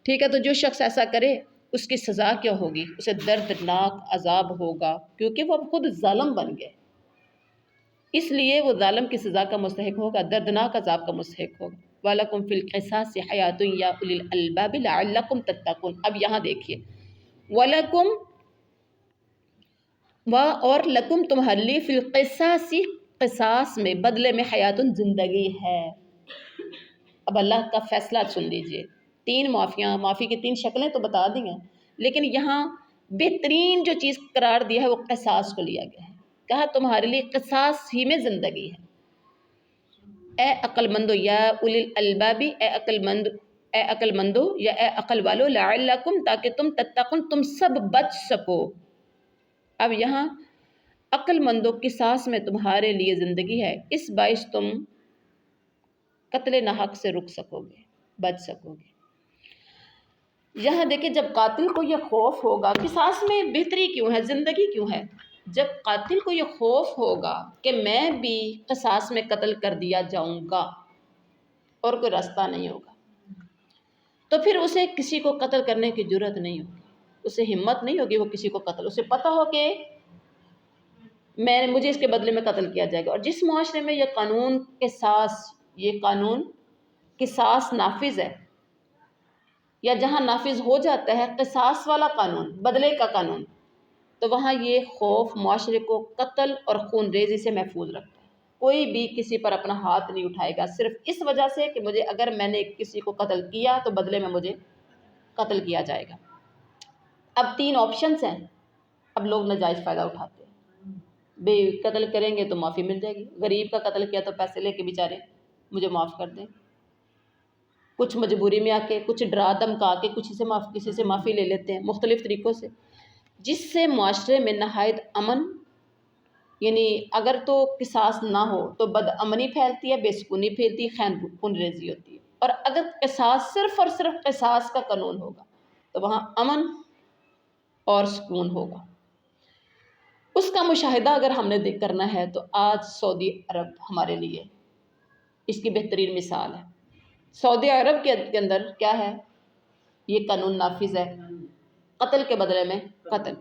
ٹھیک ہے، تو جو شخص ایسا کرے اس کی سزا کیا ہوگی؟ اسے دردناک عذاب ہوگا، کیونکہ وہ اب خود ظالم بن گئے، اس لیے وہ ظالم کی سزا کا مستحق ہوگا، دردناک عذاب کا مستحق ہوگا۔ وَلَكُمْ فِي الْقِصَاصِ حَيَاةٌ يَا أُولِي الْأَلْبَابِ لَعَلَّكُمْ تَتَّقُونَ۔ اب یہاں دیکھیے، وَلَكُمْ اور لکم تمہارے لیے فی القصاص، قصاص میں، بدلے میں، حیاتن زندگی ہے۔ اب اللہ کا فیصلہ سن لیجئے، تین معافی کی تین شکلیں تو بتا دی ہیں، لیکن یہاں بہترین جو چیز قرار دیا ہے وہ قصاص کو لیا گیا ہے، کہا تمہارے لیے قصاص ہی میں زندگی ہے۔ اے عقل مندو یا اولی الالباب، اے عقل مندو یا اے عقل والو، لعلکم، تاکہ تم تتقون، تم سب بچ سکو۔ اب یہاں عقل مندو قصاص میں تمہارے لیے زندگی ہے، اس باعث تم قتل ناحق سے رک سکو گے، بچ سکو گے۔ یہاں دیکھیں، جب قاتل کو یہ خوف ہوگا، قصاص میں بہتری کیوں ہے، زندگی کیوں ہے؟ جب قاتل کو یہ خوف ہوگا کہ میں بھی قصاص میں قتل کر دیا جاؤں گا اور کوئی راستہ نہیں ہوگا، تو پھر اسے کسی کو قتل کرنے کی جرات نہیں ہوگی، اسے ہمت نہیں ہوگی وہ کسی کو قتل، اسے پتہ ہو کہ مجھے اس کے بدلے میں قتل کیا جائے گا۔ اور جس معاشرے میں یہ قانون قصاص نافذ ہے، یا جہاں نافذ ہو جاتا ہے قصاص والا قانون، بدلے کا قانون، تو وہاں یہ خوف معاشرے کو قتل اور خون ریزی سے محفوظ رکھتا ہے۔ کوئی بھی کسی پر اپنا ہاتھ نہیں اٹھائے گا، صرف اس وجہ سے کہ اگر میں نے کسی کو قتل کیا تو بدلے میں مجھے قتل کیا جائے گا۔ اب تین آپشنز ہیں، اب لوگ ناجائز فائدہ اٹھاتے ہیں، بے قتل کریں گے تو معافی مل جائے گی، غریب کا قتل کیا تو پیسے لے کے بیچارے مجھے معاف کر دیں، کچھ مجبوری میں آ کے، کچھ ڈرا دھمکا کے کسی سے معافی لے لیتے ہیں مختلف طریقوں سے، جس سے معاشرے میں نہایت امن، یعنی اگر تو قصاص نہ ہو تو بد امنی پھیلتی ہے، بے سکونی پھیلتی ہے، خون ریزی ہوتی ہے، اور اگر قصاص صرف اور صرف قصاص کا قانون ہوگا تو وہاں امن اور سکون ہوگا۔ اس کا مشاہدہ اگر ہم نے کرنا ہے تو آج سعودی عرب ہمارے لیے اس کی بہترین مثال ہے۔ سعودی عرب کے اندر کیا ہے؟ یہ قانون نافذ ہے، قتل کے بدلے میں قتل،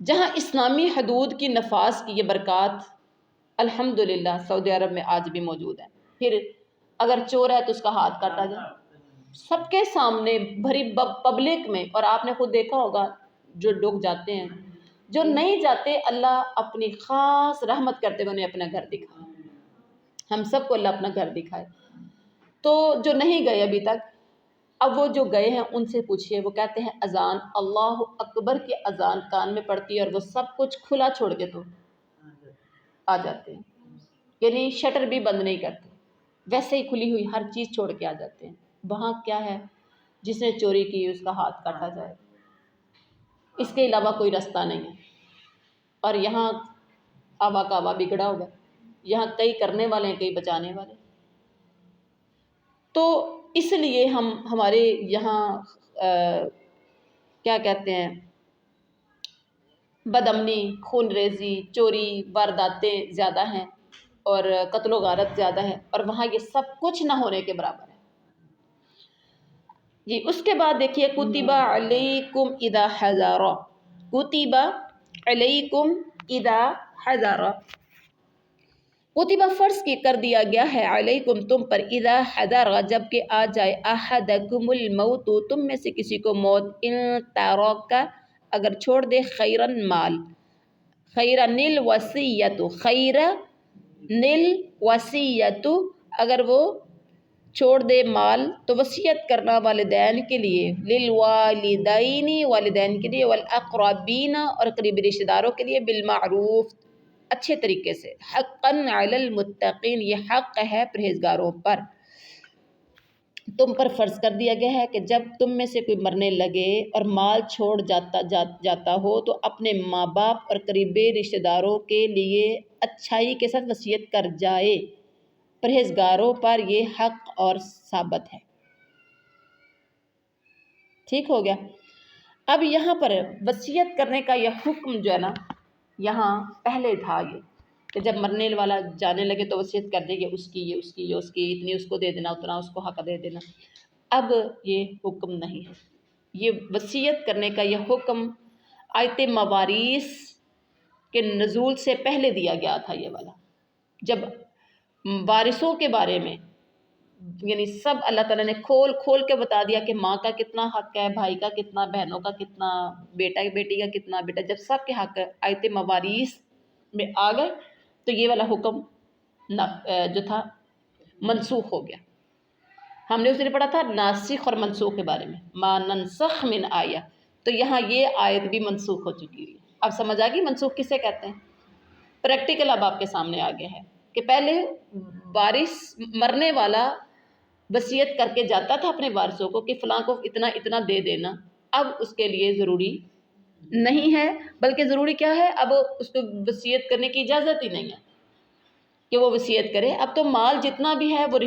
جہاں اسلامی حدود کی نفاذ کی یہ برکات الحمدللہ سعودی عرب میں آج بھی موجود ہے۔ پھر اگر چور ہے تو اس کا ہاتھ کاٹا جائے، سب کے سامنے بھری پبلک میں، اور آپ نے خود دیکھا ہوگا جو لوگ جاتے ہیں، جو نہیں جاتے اللہ اپنی خاص رحمت کرتے ہوئے انہیں اپنا گھر دکھائے، ہم سب کو اللہ اپنا گھر دکھائے۔ تو جو نہیں گئے ابھی تک، اب وہ جو گئے ہیں ان سے پوچھئے، وہ کہتے ہیں اذان اللہ اکبر کی اذان کان میں پڑتی ہے اور وہ سب کچھ کھلا چھوڑ کے تو آ جاتے ہیں، یعنی شٹر بھی بند نہیں کرتے، ویسے ہی کھلی ہوئی ہر چیز چھوڑ کے آ جاتے ہیں۔ وہاں کیا ہے؟ جس نے چوری کی اس کا ہاتھ کاٹا جائے، اس کے علاوہ کوئی راستہ نہیں ہے۔ اور یہاں آبا کا آبا بگڑا ہوگا، یہاں کئی کرنے والے ہیں، کئی بچانے والے۔ تو اس لیے ہمارے یہاں کیا کہتے ہیں، بد امنی، خون ریزی، چوری، وارداتیں زیادہ ہیں اور قتل و غارت زیادہ ہے، اور وہاں یہ سب کچھ نہ ہونے کے برابر ہے۔ جی، اس کے بعد دیکھیے کتب علیکم اذا حضر، کتب علیکم اذا حضر، کتبہ فرض کی کر دیا گیا ہے، علیکم تم پر، اذا حضر جب کہ آ جائے، احدکم الموت تم میں سے کسی کو موت، ان ترک اگر چھوڑ دے، خیرن مال، خیرن الوصیۃ، خیرن الوصیۃ اگر وہ چھوڑ دے مال تو وصیت کرنا والدین کے لیے، للوالدین والدین کے لیے، والاقربین اور قریبی رشتہ داروں کے لیے، بالمعروف اچھے طریقے سے، حقا علی المتقین یہ حق ہے پرہیزگاروں پر۔ تم پر فرض کر دیا گیا ہے کہ جب تم میں سے کوئی مرنے لگے اور مال چھوڑ جاتا ہو تو اپنے ماں باپ اور قریبی رشتہ داروں کے لیے اچھائی کے ساتھ وصیت کر جائے، پرہیزگاروں پر یہ حق اور ثابت ہے۔ ٹھیک ہو گیا۔ اب یہاں پر وصیت کرنے کا یہ حکم جو ہے نا، یہاں پہلے تھا یہ کہ جب مرنے والا جانے لگے تو وصیت کر دے کہ اس کی اتنی اس کو دے دینا، اتنا اس کو حق دے دینا۔ اب یہ حکم نہیں ہے، یہ وصیت کرنے کا یہ حکم آیت مواریث کے نزول سے پہلے دیا گیا تھا۔ یہ والا جب وارثوں کے بارے میں یعنی سب اللہ تعالیٰ نے کھول کھول کے بتا دیا کہ ماں کا کتنا حق ہے، بھائی کا کتنا، بہنوں کا کتنا، بیٹا بیٹی کا کتنا، بیٹا، جب سب کے حق آیت مواریث میں آ گئے تو یہ والا حکم جو تھا منسوخ ہو گیا۔ ہم نے اس دن پڑھا تھا ناسخ اور منسوخ کے بارے میں، ما ننسخ من آیہ، تو یہاں یہ آیت بھی منسوخ ہو چکی ہے۔ اب سمجھ آ گئی منسوخ کسے کہتے ہیں؟ پریکٹیکل اب آپ کے سامنے آ گیا ہے کہ پہلے وارث مرنے والا وصیت کر کے جاتا تھا اپنے وارثوں کو کہ فلاں کو اتنا اتنا دے دینا، اب اس کے لیے ضروری نہیں ہے، بلکہ ضروری کیا ہے، اب اس کو وصیت کرنے کی اجازت ہی نہیں ہے کہ وہ وصیت کرے۔ اب تو مال جتنا بھی ہے وہ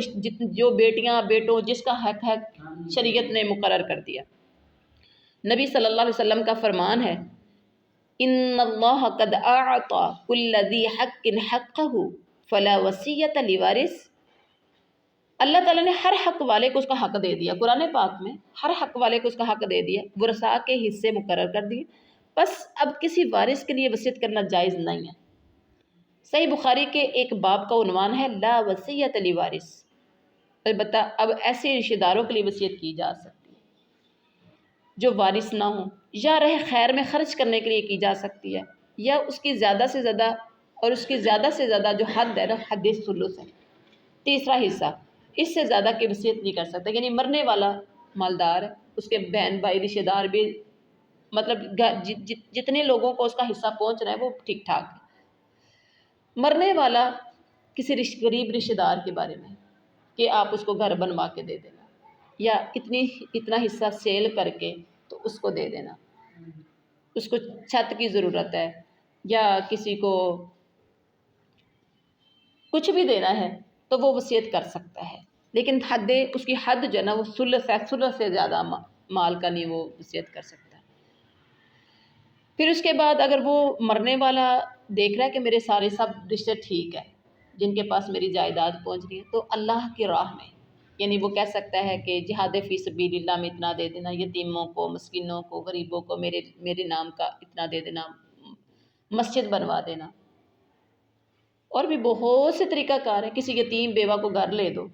جو بیٹیاں بیٹوں جس کا حق ہے شریعت نے مقرر کر دیا۔ نبی صلی اللہ علیہ وسلم کا فرمان ہے، ان اللہ قد اعطى كل ذی حق حقہ فلا وصیۃ لوارث۔ اللہ تعالیٰ نے ہر حق والے کو اس کا حق دے دیا، قرآن پاک میں ہر حق والے کو اس کا حق دے دیا، ورثاء کے حصے مقرر کر دیے، بس اب کسی وارث کے لیے وصیت کرنا جائز نہیں ہے۔ صحیح بخاری کے ایک باب کا عنوان ہے لا وصیۃ لوارث، البتہ اب ایسے رشتہ داروں کے لیے وصیت کی جا سکتی ہے جو وارث نہ ہوں، یا رہ خیر میں خرچ کرنے کے لیے کی جا سکتی ہے، یا اس کی زیادہ سے زیادہ، اور اس کی زیادہ سے زیادہ جو حد ہے نا، حد ثلث ہے، تیسرا حصہ، اس سے زیادہ کی وصیت نہیں کر سکتا۔ یعنی مرنے والا مالدار ہے، اس کے بہن بھائی رشتہ دار بھی، مطلب جتنے لوگوں کو اس کا حصہ پہنچ رہا ہے وہ ٹھیک ٹھاک ہے۔ مرنے والا کسی غریب رشتہ دار کے بارے میں کہ آپ اس کو گھر بنوا کے دے دینا، یا اتنا حصہ سیل کر کے تو اس کو دے دینا، اس کو چھت کی ضرورت ہے یا کسی کو کچھ بھی دینا ہے تو وہ وصیت کر سکتا ہے، لیکن اس کی حد جو ہے نا وہ ثلث ہے، ثلث سے زیادہ مال کا نہیں وہ وصیت کر سکتا۔ پھر اس کے بعد اگر وہ مرنے والا دیکھ رہا ہے کہ میرے سارے سب رشتے ٹھیک ہے، جن کے پاس میری جائیداد پہنچ رہی ہے، تو اللہ کی راہ میں یعنی وہ کہہ سکتا ہے کہ جہاد فی سبیل اللہ میں اتنا دے دینا، یتیموں کو، مسکینوں کو، غریبوں کو میرے نام کا اتنا دے دینا، مسجد بنوا دینا، اور بھی بہت سے طریقہ کار ہے، کسی یتیم بیوہ کو گھر لے دو،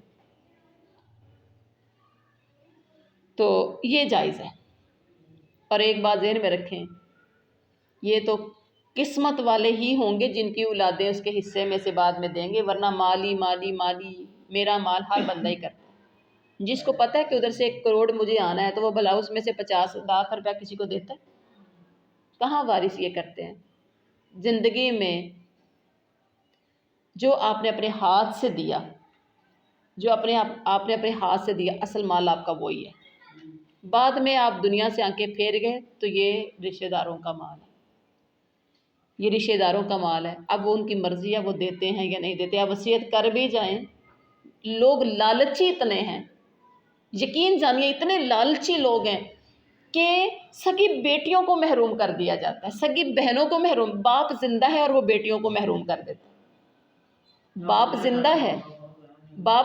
تو یہ جائز ہے۔ اور ایک بات ذہن میں رکھیں، یہ تو قسمت والے ہی ہوں گے جن کی اولادیں اس کے حصے میں سے بعد میں دیں گے، ورنہ مالی مالی مالی میرا مال ہر بندہ ہی کرتا ہے۔ جس کو پتہ ہے کہ ادھر سے 1 کروڑ مجھے آنا ہے تو وہ بھلا اس میں سے 50 لاکھ روپیہ کسی کو دیتا ہے؟ کہاں وارث یہ کرتے ہیں؟ زندگی میں جو آپ نے اپنے ہاتھ سے دیا، جو آپ نے اپنے ہاتھ سے دیا، اصل مال آپ کا وہی ہے۔ بعد میں آپ دنیا سے آنکھیں پھیر گئے تو یہ رشتہ داروں کا مال ہے، یہ رشتہ داروں کا مال ہے۔ اب وہ ان کی مرضی ہے، وہ دیتے ہیں یا نہیں دیتے۔ اب وصیت کر بھی جائیں، لوگ لالچی اتنے ہیں، یقین جانیے اتنے لالچی لوگ ہیں کہ سگی بیٹیوں کو محروم کر دیا جاتا ہے، سگی بہنوں کو محروم، باپ زندہ ہے اور وہ بیٹیوں کو محروم کر دیتا ہے۔ باپ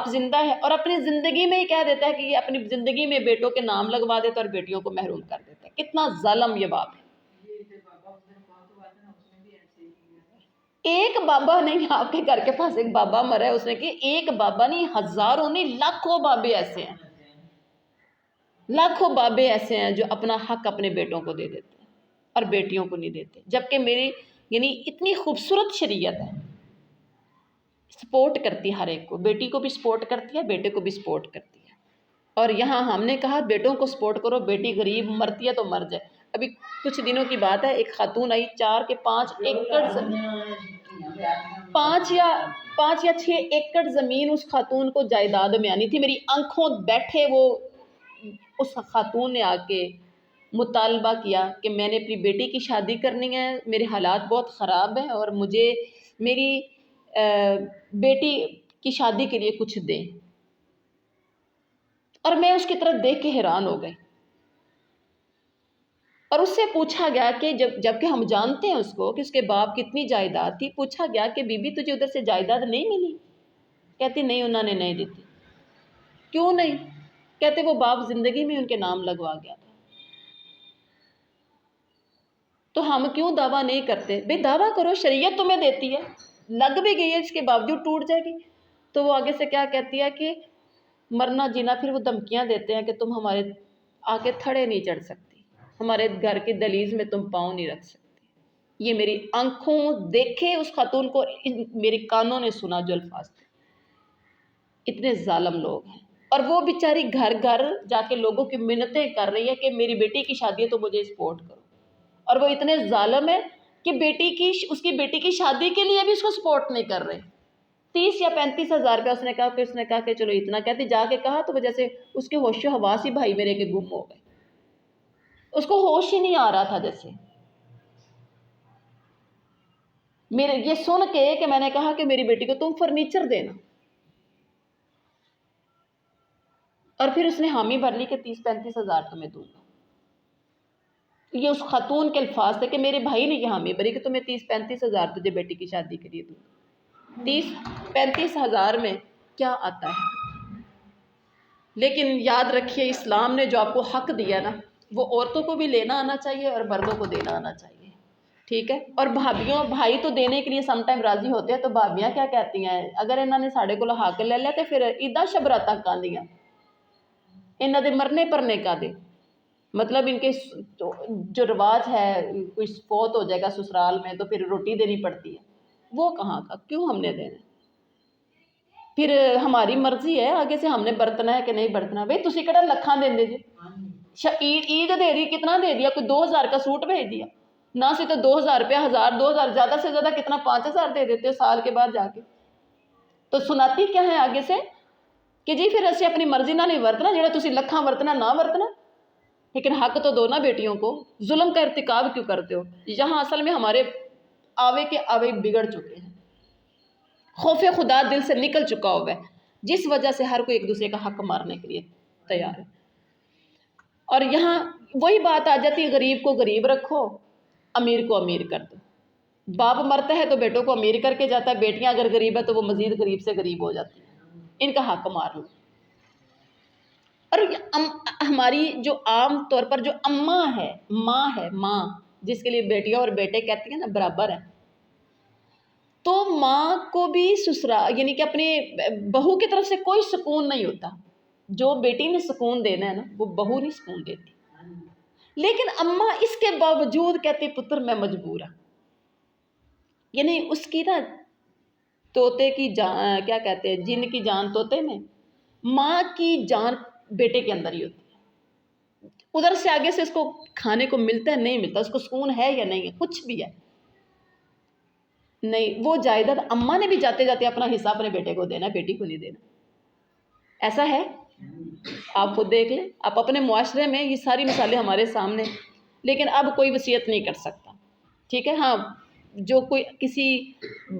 زندہ ہے اور اپنی زندگی میں ہی کہہ دیتا ہے کہ یہ اپنی زندگی میں بیٹوں کے نام لگوا دیتا ہے اور بیٹیوں کو محروم کر دیتا ہے۔ کتنا ظالم یہ باپ ہے۔ ایک بابا نہیں، آپ کے گھر کے پاس ایک بابا مرا ہے، اس نے کہ ایک بابا نہیں، ہزاروں نہیں، لاکھوں بابے ایسے ہیں، لاکھوں بابے ایسے ہیں جو اپنا حق اپنے بیٹوں کو دے دیتے ہیں اور بیٹیوں کو نہیں دیتے، جبکہ میری یعنی اتنی خوبصورت شریعت ہے، سپورٹ کرتی ہے ہر ایک کو، بیٹی کو بھی سپورٹ کرتی ہے، بیٹے کو بھی سپورٹ کرتی ہے۔ اور یہاں ہم نے کہا بیٹوں کو سپورٹ کرو، بیٹی غریب مرتی ہے تو مر جائے۔ ابھی کچھ دنوں کی بات ہے، ایک خاتون آئی، 4 کے 5 ایکڑ 5 یا 6 ایکڑ زمین اس خاتون کو جائیداد میں آنی تھی۔ میری آنکھوں بیٹھے وہ اس خاتون نے آ کے مطالبہ کیا کہ میں نے اپنی بیٹی کی شادی کرنی ہے، میرے حالات بہت خراب ہیں اور مجھے میری بیٹی کی شادی کے لیے کچھ دیں. اور میں اس کی طرف دیکھ کے حیران ہو گئی. اور اس سے پوچھا گیا کہ جب کہ ہم جانتے ہیں اس کو کہ اس کے باپ کتنی جائیداد تھی، پوچھا گیا کہ بی بی تجھے ادھر سے جائیداد نہیں ملی؟ کہتی نہیں، انہوں نے نہیں دی تھی. کیوں نہیں؟ کہتے وہ باپ زندگی میں ان کے نام لگوا گیا تھا. تو ہم کیوں دعویٰ نہیں کرتے؟ بھئی دعویٰ کرو، شریعت تمہیں دیتی ہے، لگ بھی گئی ہے، اس کے باوجود ٹوٹ جائے گی. تو وہ آگے سے کیا کہتی ہے کہ مرنا جینا. پھر وہ دھمکیاں دیتے ہیں کہ تم ہمارے آگے تھڑے نہیں چڑھ سکتی، ہمارے گھر کی دہلیز میں تم پاؤں نہیں رکھ سکتی. یہ میری آنکھوں دیکھے اس خاتون کو، میری کانوں نے سنا جو الفاظ تھے. اتنے ظالم لوگ ہیں. اور وہ بیچاری گھر گھر جا کے لوگوں کی منتیں کر رہی ہے کہ میری بیٹی کی شادی ہے تو مجھے سپورٹ کرو. اور وہ اتنے ظالم ہے کہ اس کی بیٹی کی شادی کے لیے بھی اس کو سپورٹ نہیں کر رہے. 30 یا 35 ہزار روپیہ اس نے کہا کہ چلو اتنا. کہتے جا کے کہا تو وہ جیسے اس کے ہوش و حواس ہی بھائی میرے کے گم ہو گئے. اس کو ہوش ہی نہیں آ رہا تھا. جیسے میرے یہ سن کے کہ میں نے کہا کہ میری بیٹی کو تم فرنیچر دینا، اور پھر اس نے حامی بھر لی کہ 30-35 ہزار تمہیں دوں گا. یہ اس خاتون کے الفاظ تھے کہ میرے بھائی نے یہ حامی بھری کہ تمہیں 30-35 ہزار تجھے بیٹی کی شادی کے لیے دوں گا. 30-35 ہزار میں کیا آتا ہے؟ لیکن یاد رکھیے اسلام نے جو آپ کو حق دیا نا، وہ عورتوں کو بھی لینا آنا چاہیے اور مردوں کو دینا آنا چاہیے. ٹھیک ہے. اور بھائی تو دینے کے لیے سم ٹائم راضی ہوتے ہیں. تو بھابیاں کیا کہتی ہیں، اگر انہوں نے ساڑھے کو حق لے لیا تو پھر ایدہ شبراتاں کاندیاں انہوں دے مرنے پرنے کا دے. مطلب ان کے جو رواج ہے، کوئی فوت ہو جائے گا سسرال میں تو پھر روٹی دینی پڑتی ہے. وہ کہاں کا، کیوں ہم نے دینا؟ پھر ہماری مرضی ہے آگے سے ہم نے برتنا ہے کہ نہیں برتنا. بھئی تسی کہڑا لکھاں دیں دے جی. عید دے دی، کتنا دے دیا؟ کوئی 2000 کا سوٹ بھیج دیا. نہ سے تو 2000 روپیہ، 1000 زیادہ سے زیادہ کتنا 5000 دے دیتے سال کے بعد جا کے. تو سناتی کیا ہے آگے سے کہ جی پھر ایسے اپنی مرضی نہ نہیں ورتنا، جڑا تسی لکھاں ورتنا نہ ورتنا. لیکن حق تو دو نا بیٹیوں کو. ظلم کا ارتکاب کیوں کرتے ہو؟ یہاں اصل میں ہمارے آوے کے آوے بگڑ چکے ہیں. خوف خدا دل سے نکل چکا ہوا ہے، جس وجہ سے ہر کوئی ایک دوسرے کا حق مارنے کے لیے تیار ہے. اور یہاں وہی بات آ جاتی ہے، غریب کو غریب رکھو، امیر کو امیر کر دو. باپ مرتا ہے تو بیٹوں کو امیر کر کے جاتا ہے، بیٹیاں اگر غریب ہے تو وہ مزید غریب سے غریب ہو جاتی ہیں. ان کا حق مار لو. اور ہماری جو عام طور پر جو اماں ہے، ماں جس کے لیے بیٹیاں اور بیٹے کہتی ہیں نا برابر ہے، تو ماں کو بھی یعنی کہ اپنے بہو کی طرف سے کوئی سکون نہیں ہوتا. جو بیٹی نے سکون دینا ہے نا، وہ بہو نہیں سکون دیتی. لیکن اماں اس کے باوجود کہتی پتر میں مجبور ہوں. یعنی اس کی نا طوطے کی جان، کیا کہتے ہیں، جن کی جان طوطے میں، ماں کی جان بیٹے کے اندر ہی ہوتی ہے. ادھر سے آگے سے اس کو کھانے کو ملتا ہے نہیں ملتا، اس کو سکون ہے یا نہیں ہے، کچھ بھی ہے نہیں. وہ جائیداد اماں نے بھی جاتے جاتے اپنا حصہ اپنے بیٹے کو دینا، بیٹی کو نہیں دینا. ایسا ہے؟ آپ خود دیکھ لیں. آپ اپنے معاشرے میں یہ ساری مثالیں ہمارے سامنے. لیکن اب کوئی وصیت نہیں کر سکتا. ٹھیک ہے. ہاں، جو کوئی کسی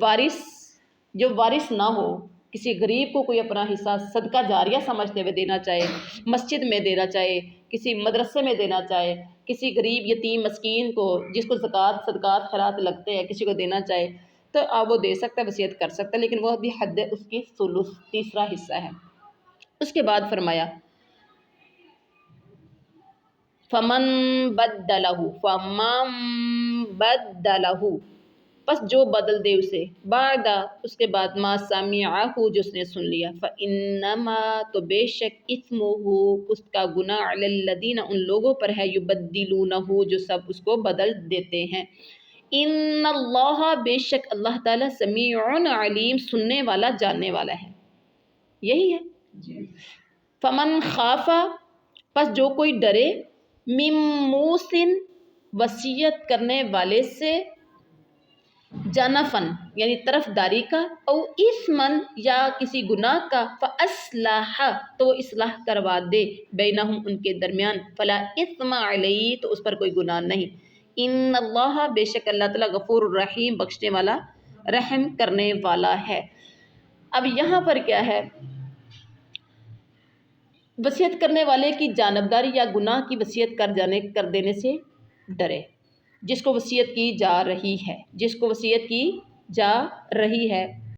وارث نہ ہو، کسی غریب کو کوئی اپنا حصہ صدقہ جاریہ سمجھتے ہوئے دینا چاہے، مسجد میں دینا چاہے، کسی مدرسے میں دینا چاہے، کسی غریب یتیم مسکین کو جس کو زکوٰۃ صدقات خیرات لگتے ہیں کسی کو دینا چاہے تو آپ وہ دے سکتا ہے، وصیت کر سکتا ہے. لیکن وہ بھی حد اس کی ثلث، تیسرا حصہ ہے. اس کے بعد فرمایا فمن بدلہ، پس جو بدل دے اسے، بعد اس کے بعد ما سمعہ جو اس نے سن لیا، فإنما تو بے شک اثمہ اس کا گناہ علی الذین ان لوگوں پر ہے، یبدلونہ جو سب اس کو بدل دیتے ہیں. ان اللہ بے شک اللہ تعالیٰ سمیع علیم سننے والا جاننے والا ہے. یہی ہے. فمن خافا پس جو کوئی ڈرے، من موصٍ وصیت کرنے والے سے، جنفن یعنی طرف داری کا، او اثمن یا کسی گناہ کا، فاصلح تو اصلاح کروا دے، بینہم ان کے درمیان، فلا اثم علیہ تو اس پر کوئی گناہ نہیں. ان اللہ بے شک اللہ تعالیٰ غفور الرحیم بخشنے والا رحم کرنے والا ہے. اب یہاں پر کیا ہے، وصیت کرنے والے کی جانبداری یا گناہ کی وصیت کر دینے سے ڈرے، جس کو وصیت کی جا رہی ہے، جس کو وصیت کی جا رہی ہے